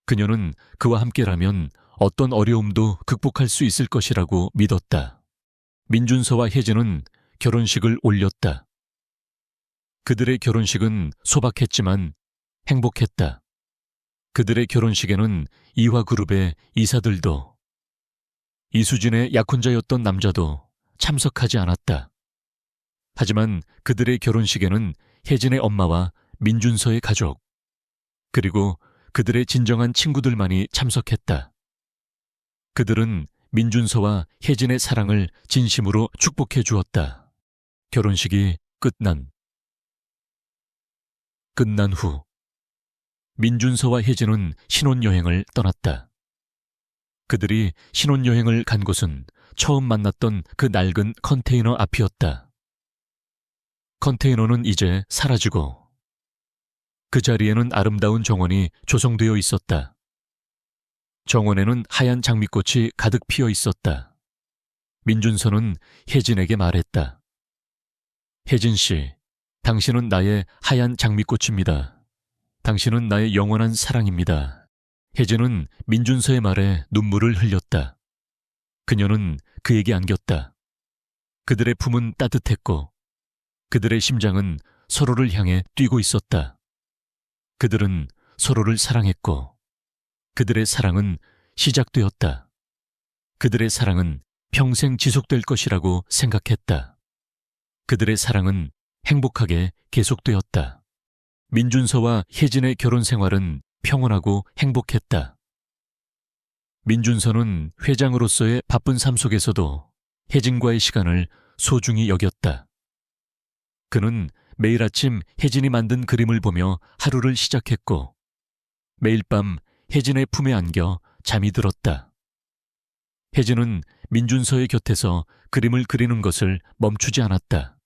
그녀는 그와 함께라면 어떤 어려움도 극복할 수 있을 것이라고 믿었다. 민준서와 혜진은 결혼식을 올렸다. 그들의 결혼식은 소박했지만 행복했다. 그들의 결혼식에는 이화그룹의 이사들도 이수진의 약혼자였던 남자도 참석하지 않았다. 하지만 그들의 결혼식에는 혜진의 엄마와 민준서의 가족, 그리고 그들의 진정한 친구들만이 참석했다. 그들은 민준서와 혜진의 사랑을 진심으로 축복해 주었다. 결혼식이 끝난 후 민준서와 혜진은 신혼여행을 떠났다. 그들이 신혼여행을 간 곳은 처음 만났던 그 낡은 컨테이너 앞이었다. 컨테이너는 이제 사라지고 그 자리에는 아름다운 정원이 조성되어 있었다. 정원에는 하얀 장미꽃이 가득 피어 있었다. 민준서는 혜진에게 말했다. 혜진 씨, 당신은 나의 하얀 장미꽃입니다. 당신은 나의 영원한 사랑입니다. 혜진은 민준서의 말에 눈물을 흘렸다. 그녀는 그에게 안겼다. 그들의 품은 따뜻했고 그들의 심장은 서로를 향해 뛰고 있었다. 그들은 서로를 사랑했고 그들의 사랑은 시작되었다. 그들의 사랑은 평생 지속될 것이라고 생각했다. 그들의 사랑은 행복하게 계속되었다. 민준서와 혜진의 결혼 생활은 평온하고 행복했다. 민준서는 회장으로서의 바쁜 삶 속에서도 혜진과의 시간을 소중히 여겼다. 그는 매일 아침 혜진이 만든 그림을 보며 하루를 시작했고 매일 밤 혜진의 품에 안겨 잠이 들었다. 혜진은 민준서의 곁에서 그림을 그리는 것을 멈추지 않았다.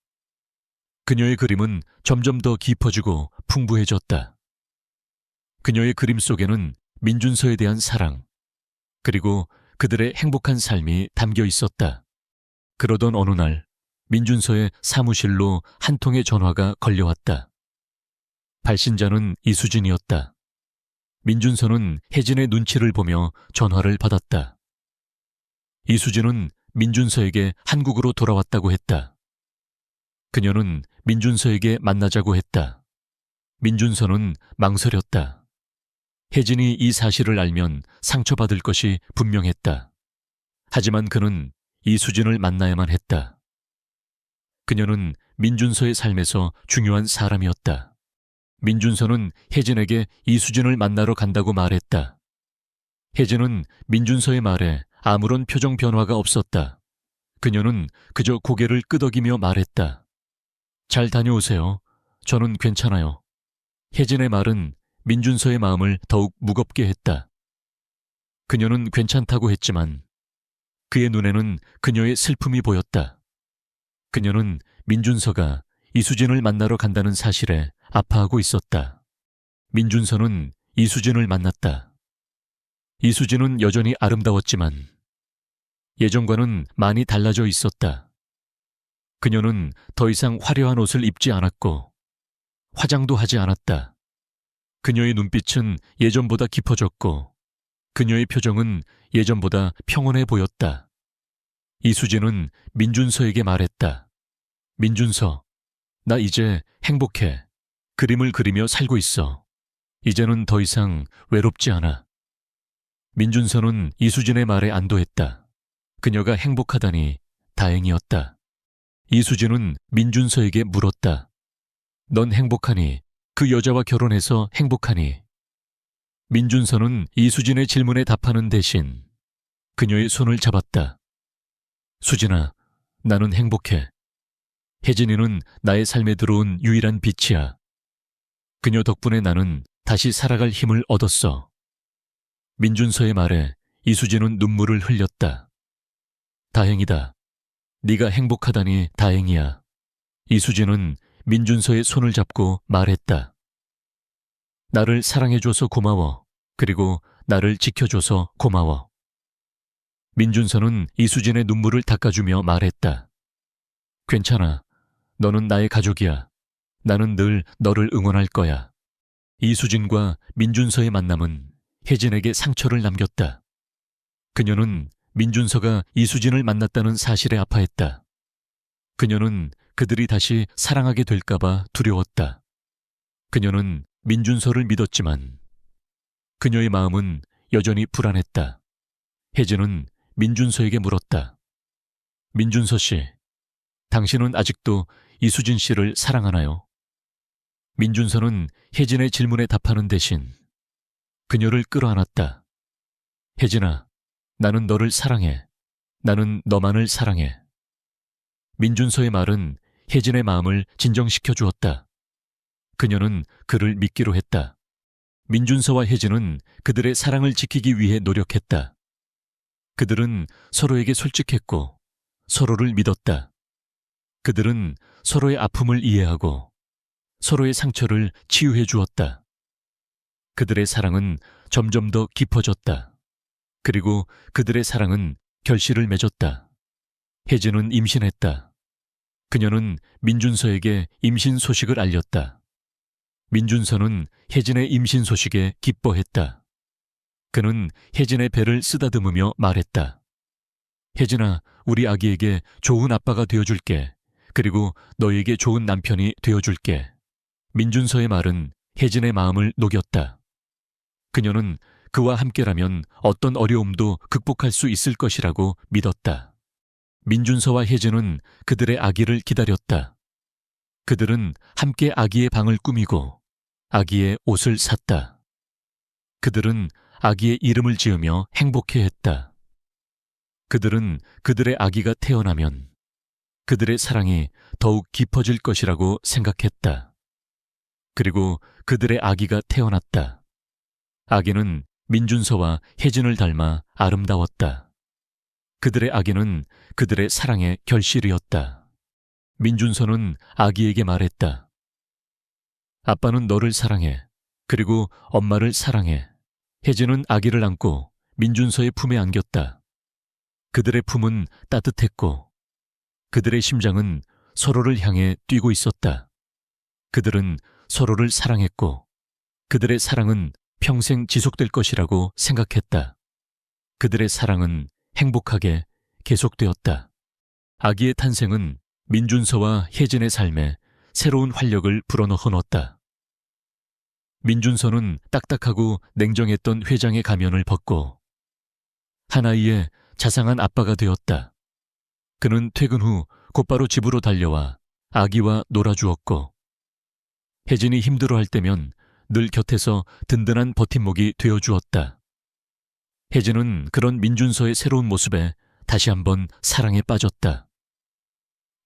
그녀의 그림은 점점 더 깊어지고 풍부해졌다. 그녀의 그림 속에는 민준서에 대한 사랑, 그리고 그들의 행복한 삶이 담겨 있었다. 그러던 어느 날 민준서의 사무실로 한 통의 전화가 걸려왔다. 발신자는 이수진이었다. 민준서는 혜진의 눈치를 보며 전화를 받았다. 이수진은 민준서에게 한국으로 돌아왔다고 했다. 그녀는 민준서에게 만나자고 했다. 민준서는 망설였다. 혜진이 이 사실을 알면 상처받을 것이 분명했다. 하지만 그는 이수진을 만나야만 했다. 그녀는 민준서의 삶에서 중요한 사람이었다. 민준서는 혜진에게 이수진을 만나러 간다고 말했다. 혜진은 민준서의 말에 아무런 표정 변화가 없었다. 그녀는 그저 고개를 끄덕이며 말했다. 잘 다녀오세요. 저는 괜찮아요. 혜진의 말은 민준서의 마음을 더욱 무겁게 했다. 그녀는 괜찮다고 했지만 그의 눈에는 그녀의 슬픔이 보였다. 그녀는 민준서가 이수진을 만나러 간다는 사실에 아파하고 있었다. 민준서는 이수진을 만났다. 이수진은 여전히 아름다웠지만 예전과는 많이 달라져 있었다. 그녀는 더 이상 화려한 옷을 입지 않았고 화장도 하지 않았다. 그녀의 눈빛은 예전보다 깊어졌고 그녀의 표정은 예전보다 평온해 보였다. 이수진은 민준서에게 말했다. 민준서, 나 이제 행복해. 그림을 그리며 살고 있어. 이제는 더 이상 외롭지 않아. 민준서는 이수진의 말에 안도했다. 그녀가 행복하다니 다행이었다. 이수진은 민준서에게 물었다. 넌 행복하니? 그 여자와 결혼해서 행복하니? 민준서는 이수진의 질문에 답하는 대신 그녀의 손을 잡았다. 수진아, 나는 행복해. 혜진이는 나의 삶에 들어온 유일한 빛이야. 그녀 덕분에 나는 다시 살아갈 힘을 얻었어. 민준서의 말에 이수진은 눈물을 흘렸다. 다행이다. 네가 행복하다니 다행이야. 이수진은 민준서의 손을 잡고 말했다. 나를 사랑해줘서 고마워. 그리고 나를 지켜줘서 고마워. 민준서는 이수진의 눈물을 닦아주며 말했다. 괜찮아. 너는 나의 가족이야. 나는 늘 너를 응원할 거야. 이수진과 민준서의 만남은 혜진에게 상처를 남겼다. 그녀는 민준서가 이수진을 만났다는 사실에 아파했다. 그녀는 그들이 다시 사랑하게 될까봐 두려웠다. 그녀는 민준서를 믿었지만 그녀의 마음은 여전히 불안했다. 혜진은 민준서에게 물었다. 민준서 씨, 당신은 아직도 이수진 씨를 사랑하나요? 민준서는 혜진의 질문에 답하는 대신 그녀를 끌어안았다. 혜진아, 나는 너를 사랑해. 나는 너만을 사랑해. 민준서의 말은 혜진의 마음을 진정시켜 주었다. 그녀는 그를 믿기로 했다. 민준서와 혜진은 그들의 사랑을 지키기 위해 노력했다. 그들은 서로에게 솔직했고 서로를 믿었다. 그들은 서로의 아픔을 이해하고 서로의 상처를 치유해 주었다. 그들의 사랑은 점점 더 깊어졌다. 그리고 그들의 사랑은 결실을 맺었다. 혜진은 임신했다. 그녀는 민준서에게 임신 소식을 알렸다. 민준서는 혜진의 임신 소식에 기뻐했다. 그는 혜진의 배를 쓰다듬으며 말했다. 혜진아, 우리 아기에게 좋은 아빠가 되어줄게. 그리고 너에게 좋은 남편이 되어줄게. 민준서의 말은 혜진의 마음을 녹였다. 그녀는 그와 함께라면 어떤 어려움도 극복할 수 있을 것이라고 믿었다. 민준서와 혜진은 그들의 아기를 기다렸다. 그들은 함께 아기의 방을 꾸미고 아기의 옷을 샀다. 그들은 아기의 이름을 지으며 행복해했다. 그들은 그들의 아기가 태어나면 그들의 사랑이 더욱 깊어질 것이라고 생각했다. 그리고 그들의 아기가 태어났다. 아기는 민준서와 혜진을 닮아 아름다웠다. 그들의 아기는 그들의 사랑의 결실이었다. 민준서는 아기에게 말했다. 아빠는 너를 사랑해. 그리고 엄마를 사랑해. 혜진은 아기를 안고 민준서의 품에 안겼다. 그들의 품은 따뜻했고 그들의 심장은 서로를 향해 뛰고 있었다. 그들은 서로를 사랑했고 그들의 사랑은 평생 지속될 것이라고 생각했다. 그들의 사랑은 행복하게 계속되었다. 아기의 탄생은 민준서와 혜진의 삶에 새로운 활력을 불어넣었다. 민준서는 딱딱하고 냉정했던 회장의 가면을 벗고 한 아이의 자상한 아빠가 되었다. 그는 퇴근 후 곧바로 집으로 달려와 아기와 놀아주었고 혜진이 힘들어할 때면 늘 곁에서 든든한 버팀목이 되어주었다. 혜진은 그런 민준서의 새로운 모습에 다시 한번 사랑에 빠졌다.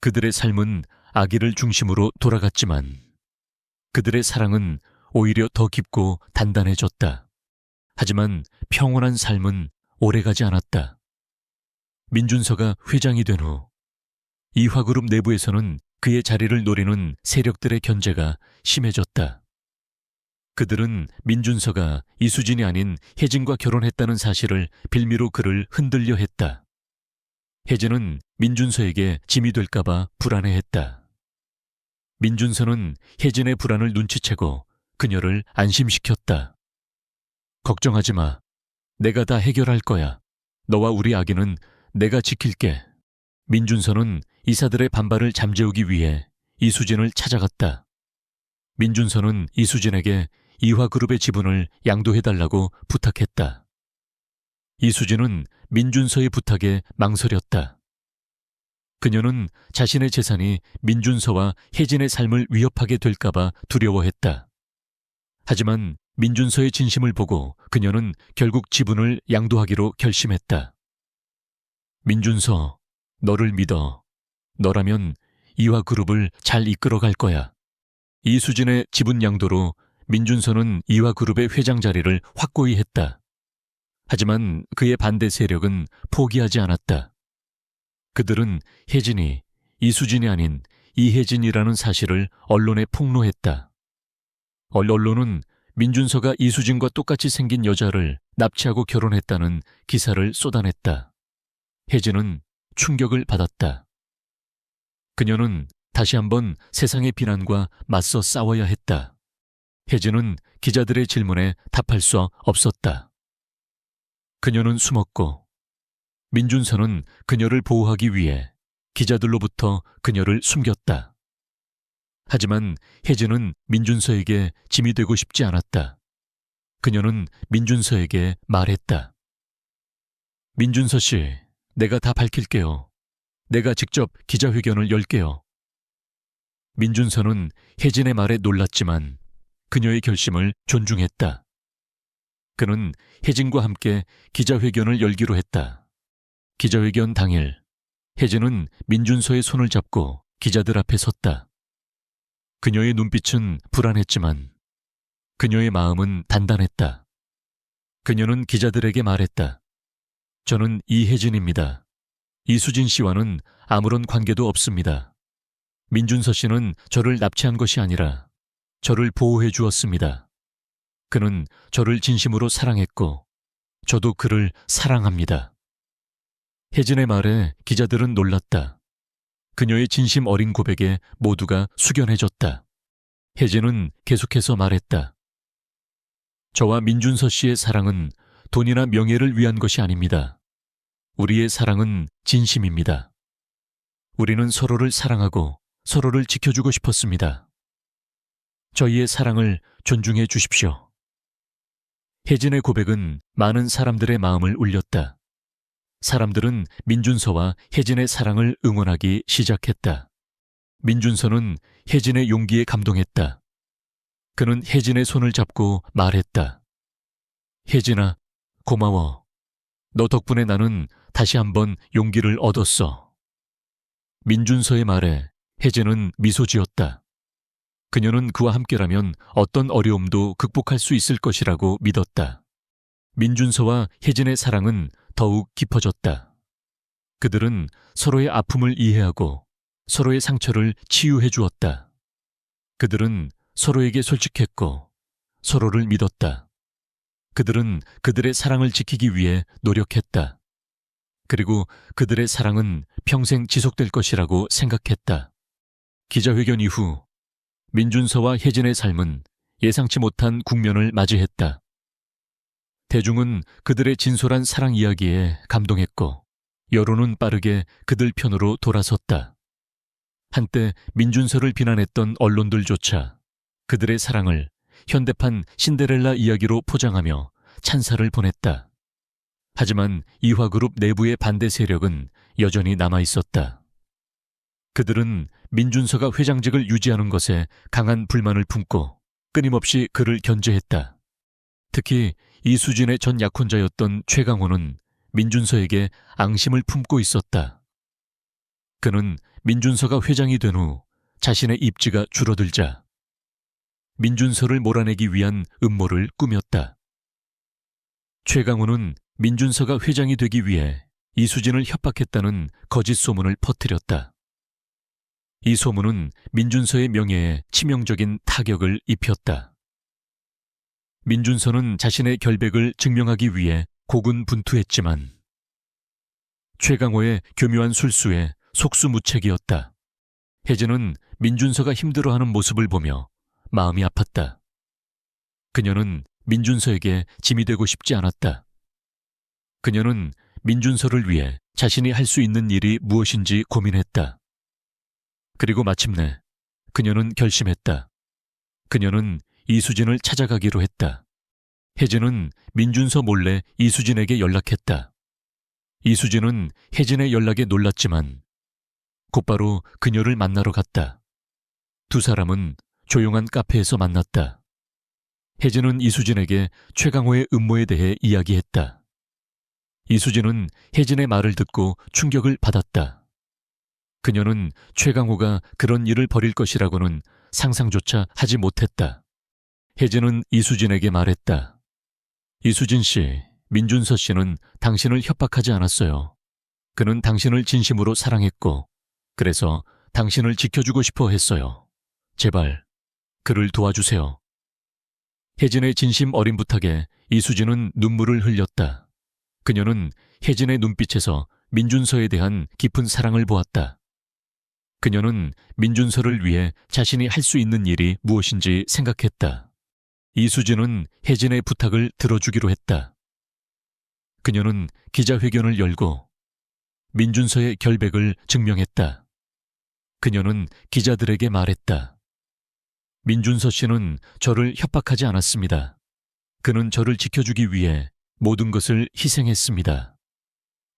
그들의 삶은 아기를 중심으로 돌아갔지만 그들의 사랑은 오히려 더 깊고 단단해졌다. 하지만 평온한 삶은 오래가지 않았다. 민준서가 회장이 된 후 이화그룹 내부에서는 그의 자리를 노리는 세력들의 견제가 심해졌다. 그들은 민준서가 이수진이 아닌 혜진과 결혼했다는 사실을 빌미로 그를 흔들려 했다. 혜진은 민준서에게 짐이 될까봐 불안해했다. 민준서는 혜진의 불안을 눈치채고 그녀를 안심시켰다. 걱정하지 마. 내가 다 해결할 거야. 너와 우리 아기는 내가 지킬게. 민준서는 이사들의 반발을 잠재우기 위해 이수진을 찾아갔다. 민준서는 이수진에게 이화그룹의 지분을 양도해달라고 부탁했다. 이수진은 민준서의 부탁에 망설였다. 그녀는 자신의 재산이 민준서와 혜진의 삶을 위협하게 될까봐 두려워했다. 하지만 민준서의 진심을 보고 그녀는 결국 지분을 양도하기로 결심했다. 민준서, 너를 믿어. 너라면 이화그룹을 잘 이끌어갈 거야. 이수진의 지분 양도로 민준서는 이화그룹의 회장 자리를 확고히 했다. 하지만 그의 반대 세력은 포기하지 않았다. 그들은 혜진이 이수진이 아닌 이혜진이라는 사실을 언론에 폭로했다. 언론은 민준서가 이수진과 똑같이 생긴 여자를 납치하고 결혼했다는 기사를 쏟아냈다. 혜진은 충격을 받았다. 그녀는 다시 한번 세상의 비난과 맞서 싸워야 했다. 혜진은 기자들의 질문에 답할 수 없었다. 그녀는 숨었고 민준서는 그녀를 보호하기 위해 기자들로부터 그녀를 숨겼다. 하지만 혜진은 민준서에게 짐이 되고 싶지 않았다. 그녀는 민준서에게 말했다. 민준서 씨, 내가 다 밝힐게요. 내가 직접 기자회견을 열게요. 민준서는 혜진의 말에 놀랐지만 그녀의 결심을 존중했다. 그는 혜진과 함께 기자회견을 열기로 했다. 기자회견 당일, 혜진은 민준서의 손을 잡고 기자들 앞에 섰다. 그녀의 눈빛은 불안했지만 그녀의 마음은 단단했다. 그녀는 기자들에게 말했다. 저는 이혜진입니다. 이수진 씨와는 아무런 관계도 없습니다. 민준서 씨는 저를 납치한 것이 아니라 저를 보호해 주었습니다. 그는 저를 진심으로 사랑했고 저도 그를 사랑합니다. 혜진의 말에 기자들은 놀랐다. 그녀의 진심 어린 고백에 모두가 숙연해졌다. 혜진은 계속해서 말했다. 저와 민준서 씨의 사랑은 돈이나 명예를 위한 것이 아닙니다. 우리의 사랑은 진심입니다. 우리는 서로를 사랑하고 서로를 지켜주고 싶었습니다. 저희의 사랑을 존중해 주십시오. 혜진의 고백은 많은 사람들의 마음을 울렸다. 사람들은 민준서와 혜진의 사랑을 응원하기 시작했다. 민준서는 혜진의 용기에 감동했다. 그는 혜진의 손을 잡고 말했다. 혜진아, 고마워. 너 덕분에 나는 다시 한번 용기를 얻었어. 민준서의 말에 혜진은 미소 지었다. 그녀는 그와 함께라면 어떤 어려움도 극복할 수 있을 것이라고 믿었다. 민준서와 혜진의 사랑은 더욱 깊어졌다. 그들은 서로의 아픔을 이해하고 서로의 상처를 치유해 주었다. 그들은 서로에게 솔직했고 서로를 믿었다. 그들은 그들의 사랑을 지키기 위해 노력했다. 그리고 그들의 사랑은 평생 지속될 것이라고 생각했다. 기자회견 이후 민준서와 혜진의 삶은 예상치 못한 국면을 맞이했다. 대중은 그들의 진솔한 사랑 이야기에 감동했고 여론은 빠르게 그들 편으로 돌아섰다. 한때 민준서를 비난했던 언론들조차 그들의 사랑을 현대판 신데렐라 이야기로 포장하며 찬사를 보냈다. 하지만 이화그룹 내부의 반대 세력은 여전히 남아있었다. 그들은 민준서가 회장직을 유지하는 것에 강한 불만을 품고 끊임없이 그를 견제했다. 특히 이수진의 전 약혼자였던 최강호는 민준서에게 앙심을 품고 있었다. 그는 민준서가 회장이 된 후 자신의 입지가 줄어들자 민준서를 몰아내기 위한 음모를 꾸몄다. 최강호는 민준서가 회장이 되기 위해 이수진을 협박했다는 거짓 소문을 퍼뜨렸다. 이 소문은 민준서의 명예에 치명적인 타격을 입혔다. 민준서는 자신의 결백을 증명하기 위해 고군분투했지만 최강호의 교묘한 술수에 속수무책이었다. 혜진은 민준서가 힘들어하는 모습을 보며 마음이 아팠다. 그녀는 민준서에게 짐이 되고 싶지 않았다. 그녀는 민준서를 위해 자신이 할 수 있는 일이 무엇인지 고민했다. 그리고 마침내 그녀는 결심했다. 그녀는 이수진을 찾아가기로 했다. 혜진은 민준서 몰래 이수진에게 연락했다. 이수진은 혜진의 연락에 놀랐지만 곧바로 그녀를 만나러 갔다. 두 사람은 조용한 카페에서 만났다. 혜진은 이수진에게 최강호의 음모에 대해 이야기했다. 이수진은 혜진의 말을 듣고 충격을 받았다. 그녀는 최강호가 그런 일을 벌일 것이라고는 상상조차 하지 못했다. 혜진은 이수진에게 말했다. 이수진 씨, 민준서 씨는 당신을 협박하지 않았어요. 그는 당신을 진심으로 사랑했고 그래서 당신을 지켜주고 싶어 했어요. 제발 그를 도와주세요. 혜진의 진심 어린 부탁에 이수진은 눈물을 흘렸다. 그녀는 혜진의 눈빛에서 민준서에 대한 깊은 사랑을 보았다. 그녀는 민준서를 위해 자신이 할 수 있는 일이 무엇인지 생각했다. 이수진은 혜진의 부탁을 들어주기로 했다. 그녀는 기자회견을 열고 민준서의 결백을 증명했다. 그녀는 기자들에게 말했다. 민준서 씨는 저를 협박하지 않았습니다. 그는 저를 지켜주기 위해 모든 것을 희생했습니다.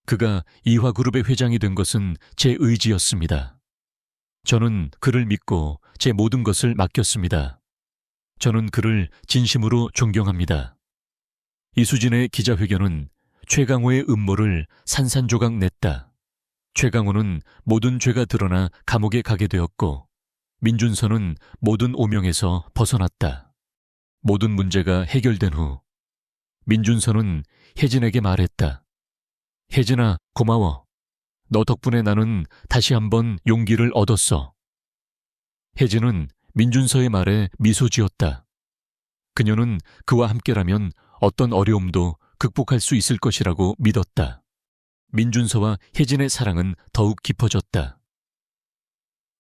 그가 이화그룹의 회장이 된 것은 제 의지였습니다. 저는 그를 믿고 제 모든 것을 맡겼습니다. 저는 그를 진심으로 존경합니다. 이수진의 기자회견은 최강호의 음모를 산산조각 냈다. 최강호는 모든 죄가 드러나 감옥에 가게 되었고 민준서는 모든 오명에서 벗어났다. 모든 문제가 해결된 후 민준서는 혜진에게 말했다. 혜진아, 고마워. 너 덕분에 나는 다시 한번 용기를 얻었어. 혜진은 민준서의 말에 미소 지었다. 그녀는 그와 함께라면 어떤 어려움도 극복할 수 있을 것이라고 믿었다. 민준서와 혜진의 사랑은 더욱 깊어졌다.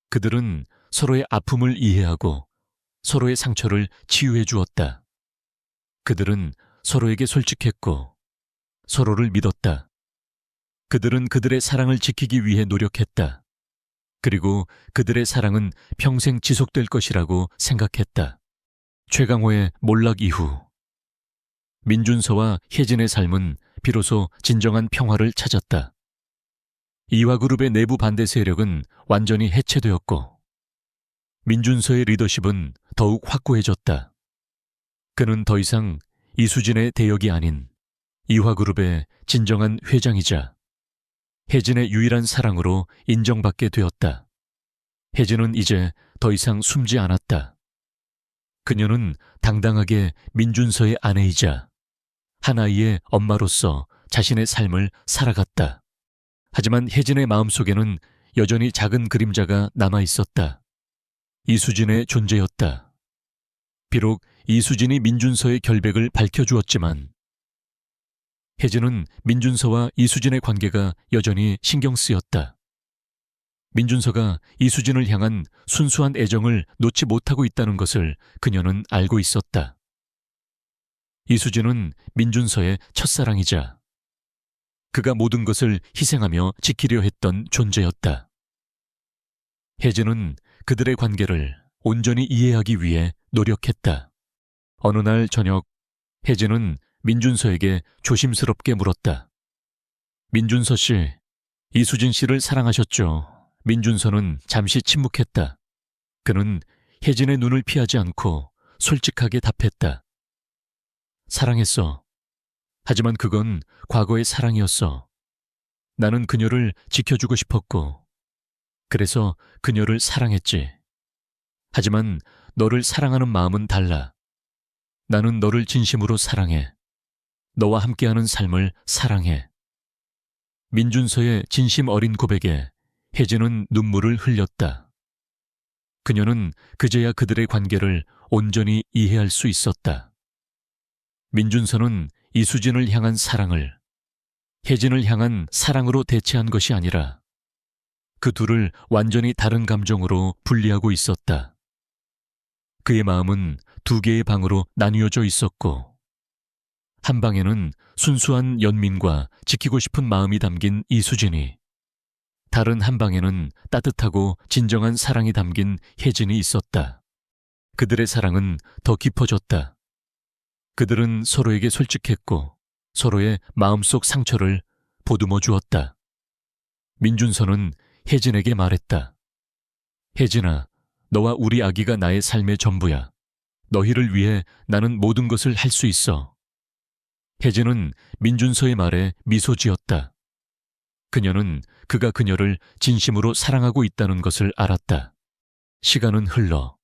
그들은 서로의 아픔을 이해하고 서로의 상처를 치유해 주었다. 그들은 서로에게 솔직했고 서로를 믿었다. 그들은 그들의 사랑을 지키기 위해 노력했다. 그리고 그들의 사랑은 평생 지속될 것이라고 생각했다. 최강호의 몰락 이후 민준서와 혜진의 삶은 비로소 진정한 평화를 찾았다. 이화그룹의 내부 반대 세력은 완전히 해체되었고 민준서의 리더십은 더욱 확고해졌다. 그는 더 이상 이수진의 대역이 아닌 이화그룹의 진정한 회장이자 혜진의 유일한 사랑으로 인정받게 되었다. 혜진은 이제 더 이상 숨지 않았다. 그녀는 당당하게 민준서의 아내이자 한 아이의 엄마로서 자신의 삶을 살아갔다. 하지만 혜진의 마음속에는 여전히 작은 그림자가 남아있었다. 이수진의 존재였다. 비록 이수진이 민준서의 결백을 밝혀주었지만 혜진은 민준서와 이수진의 관계가 여전히 신경 쓰였다. 민준서가 이수진을 향한 순수한 애정을 놓지 못하고 있다는 것을 그녀는 알고 있었다. 이수진은 민준서의 첫사랑이자 그가 모든 것을 희생하며 지키려 했던 존재였다. 혜진은 그들의 관계를 온전히 이해하기 위해 노력했다. 어느 날 저녁, 혜진은 민준서에게 조심스럽게 물었다. 민준서 씨, 이수진 씨를 사랑하셨죠? 민준서는 잠시 침묵했다. 그는 혜진의 눈을 피하지 않고 솔직하게 답했다. 사랑했어. 하지만 그건 과거의 사랑이었어. 나는 그녀를 지켜주고 싶었고, 그래서 그녀를 사랑했지. 하지만 너를 사랑하는 마음은 달라. 나는 너를 진심으로 사랑해. 너와 함께하는 삶을 사랑해. 민준서의 진심 어린 고백에 혜진은 눈물을 흘렸다. 그녀는 그제야 그들의 관계를 온전히 이해할 수 있었다. 민준서는 이수진을 향한 사랑을 혜진을 향한 사랑으로 대체한 것이 아니라 그 둘을 완전히 다른 감정으로 분리하고 있었다. 그의 마음은 두 개의 방으로 나뉘어져 있었고 한 방에는 순수한 연민과 지키고 싶은 마음이 담긴 이수진이, 다른 한 방에는 따뜻하고 진정한 사랑이 담긴 혜진이 있었다. 그들의 사랑은 더 깊어졌다. 그들은 서로에게 솔직했고 서로의 마음속 상처를 보듬어 주었다. 민준서는 혜진에게 말했다. 혜진아, 너와 우리 아기가 나의 삶의 전부야. 너희를 위해 나는 모든 것을 할 수 있어. 혜진은 민준서의 말에 미소 지었다. 그녀는 그가 그녀를 진심으로 사랑하고 있다는 것을 알았다. 시간은 흘러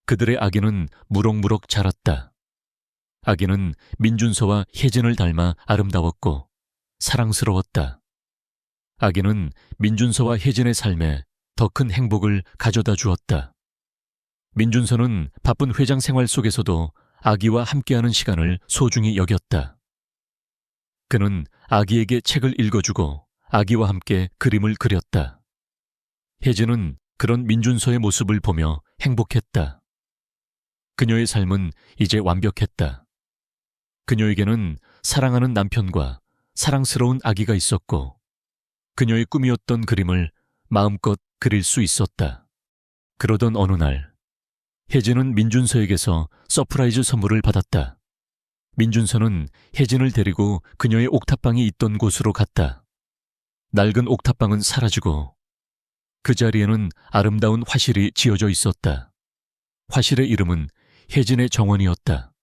그들의 아기는 무럭무럭 자랐다. 아기는 민준서와 혜진을 닮아 아름다웠고 사랑스러웠다. 아기는 민준서와 혜진의 삶에 더 큰 행복을 가져다 주었다. 민준서는 바쁜 회장 생활 속에서도 아기와 함께하는 시간을 소중히 여겼다. 그는 아기에게 책을 읽어주고 아기와 함께 그림을 그렸다. 혜진은 그런 민준서의 모습을 보며 행복했다. 그녀의 삶은 이제 완벽했다. 그녀에게는 사랑하는 남편과 사랑스러운 아기가 있었고 그녀의 꿈이었던 그림을 마음껏 그릴 수 있었다. 그러던 어느 날 혜진은 민준서에게서 서프라이즈 선물을 받았다. 민준서는 혜진을 데리고 그녀의 옥탑방이 있던 곳으로 갔다. 낡은 옥탑방은 사라지고 그 자리에는 아름다운 화실이 지어져 있었다. 화실의 이름은 혜진의 정원이었다.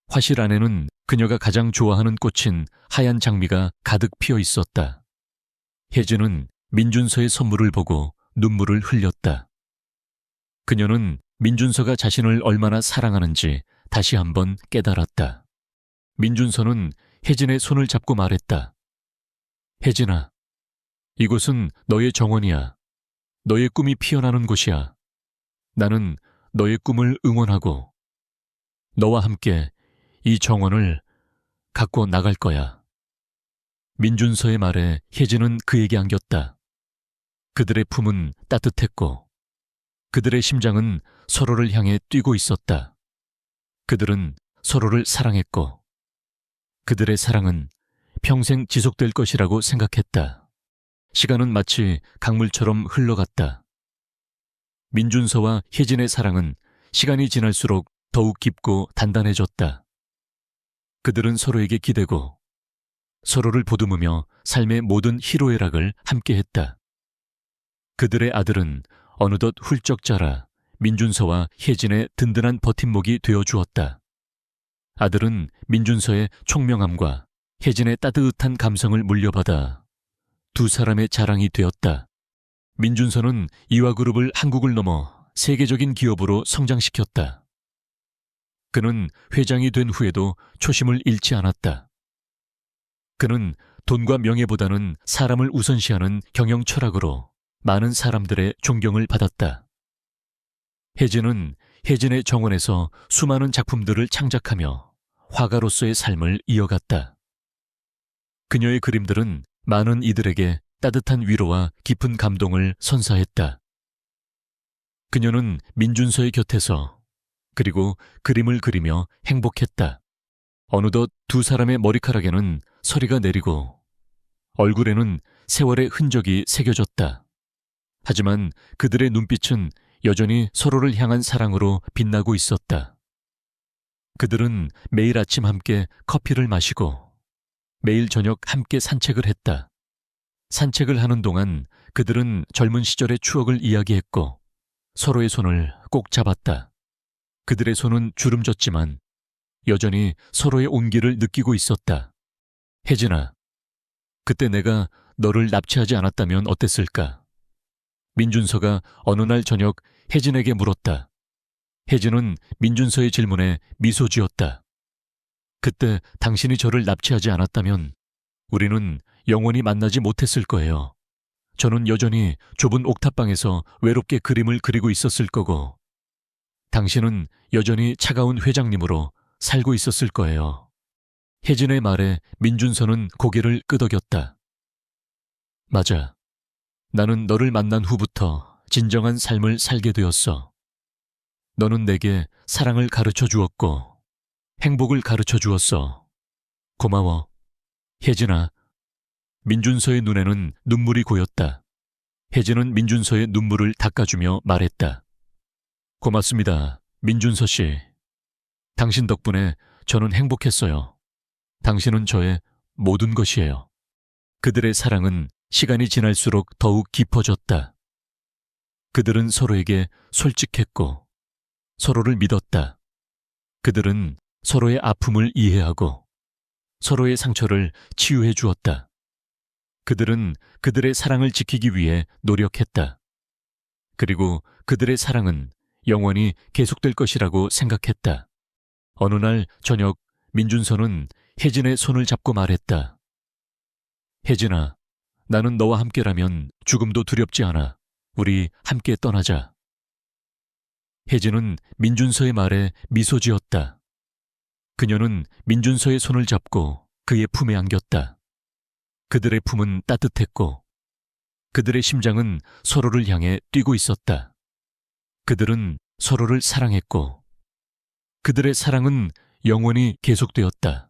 화실 안에는 그녀가 가장 좋아하는 꽃인 하얀 장미가 가득 피어 있었다. 혜진은 민준서의 선물을 보고 눈물을 흘렸다. 그녀는 민준서가 자신을 얼마나 사랑하는지 다시 한번 깨달았다. 민준서는 혜진의 손을 잡고 말했다. 혜진아, 이곳은 너의 정원이야. 너의 꿈이 피어나는 곳이야. 나는 너의 꿈을 응원하고 너와 함께 이 정원을 갖고 나갈 거야. 민준서의 말에 혜진은 그에게 안겼다. 그들의 품은 따뜻했고 그들의 심장은 서로를 향해 뛰고 있었다. 그들은 서로를 사랑했고 그들의 사랑은 평생 지속될 것이라고 생각했다. 시간은 마치 강물처럼 흘러갔다. 민준서와 혜진의 사랑은 시간이 지날수록 더욱 깊고 단단해졌다. 그들은 서로에게 기대고 서로를 보듬으며 삶의 모든 희로애락을 함께했다. 그들의 아들은 어느덧 훌쩍 자라 민준서와 혜진의 든든한 버팀목이 되어 주었다. 아들은 민준서의 총명함과 혜진의 따뜻한 감성을 물려받아 두 사람의 자랑이 되었다. 민준서는 이화그룹을 한국을 넘어 세계적인 기업으로 성장시켰다. 그는 회장이 된 후에도 초심을 잃지 않았다. 그는 돈과 명예보다는 사람을 우선시하는 경영 철학으로 많은 사람들의 존경을 받았다. 혜진은 혜진의 정원에서 수많은 작품들을 창작하며 화가로서의 삶을 이어갔다. 그녀의 그림들은 많은 이들에게 따뜻한 위로와 깊은 감동을 선사했다. 그녀는 민준서의 곁에서 그리고 그림을 그리며 행복했다. 어느덧 두 사람의 머리카락에는 서리가 내리고 얼굴에는 세월의 흔적이 새겨졌다. 하지만 그들의 눈빛은 여전히 서로를 향한 사랑으로 빛나고 있었다. 그들은 매일 아침 함께 커피를 마시고 매일 저녁 함께 산책을 했다. 산책을 하는 동안 그들은 젊은 시절의 추억을 이야기했고 서로의 손을 꼭 잡았다. 그들의 손은 주름졌지만 여전히 서로의 온기를 느끼고 있었다. 혜진아, 그때 내가 너를 납치하지 않았다면 어땠을까? 민준서가 어느 날 저녁 혜진에게 물었다. 혜진은 민준서의 질문에 미소 지었다. 그때 당신이 저를 납치하지 않았다면 우리는 영원히 만나지 못했을 거예요. 저는 여전히 좁은 옥탑방에서 외롭게 그림을 그리고 있었을 거고 당신은 여전히 차가운 회장님으로 살고 있었을 거예요. 혜진의 말에 민준서는 고개를 끄덕였다. 맞아. 나는 너를 만난 후부터 진정한 삶을 살게 되었어. 너는 내게 사랑을 가르쳐 주었고 행복을 가르쳐 주었어. 고마워. 혜진아. 민준서의 눈에는 눈물이 고였다. 혜진은 민준서의 눈물을 닦아주며 말했다. 고맙습니다, 민준서 씨. 당신 덕분에 저는 행복했어요. 당신은 저의 모든 것이에요. 그들의 사랑은 시간이 지날수록 더욱 깊어졌다. 그들은 서로에게 솔직했고 서로를 믿었다. 그들은 서로의 아픔을 이해하고 서로의 상처를 치유해 주었다. 그들은 그들의 사랑을 지키기 위해 노력했다. 그리고 그들의 사랑은 영원히 계속될 것이라고 생각했다. 어느 날 저녁 민준서는 혜진의 손을 잡고 말했다. 혜진아, 나는 너와 함께라면 죽음도 두렵지 않아. 우리 함께 떠나자. 혜진은 민준서의 말에 미소 지었다. 그녀는 민준서의 손을 잡고 그의 품에 안겼다. 그들의 품은 따뜻했고 그들의 심장은 서로를 향해 뛰고 있었다. 그들은 서로를 사랑했고 그들의 사랑은 영원히 계속되었다.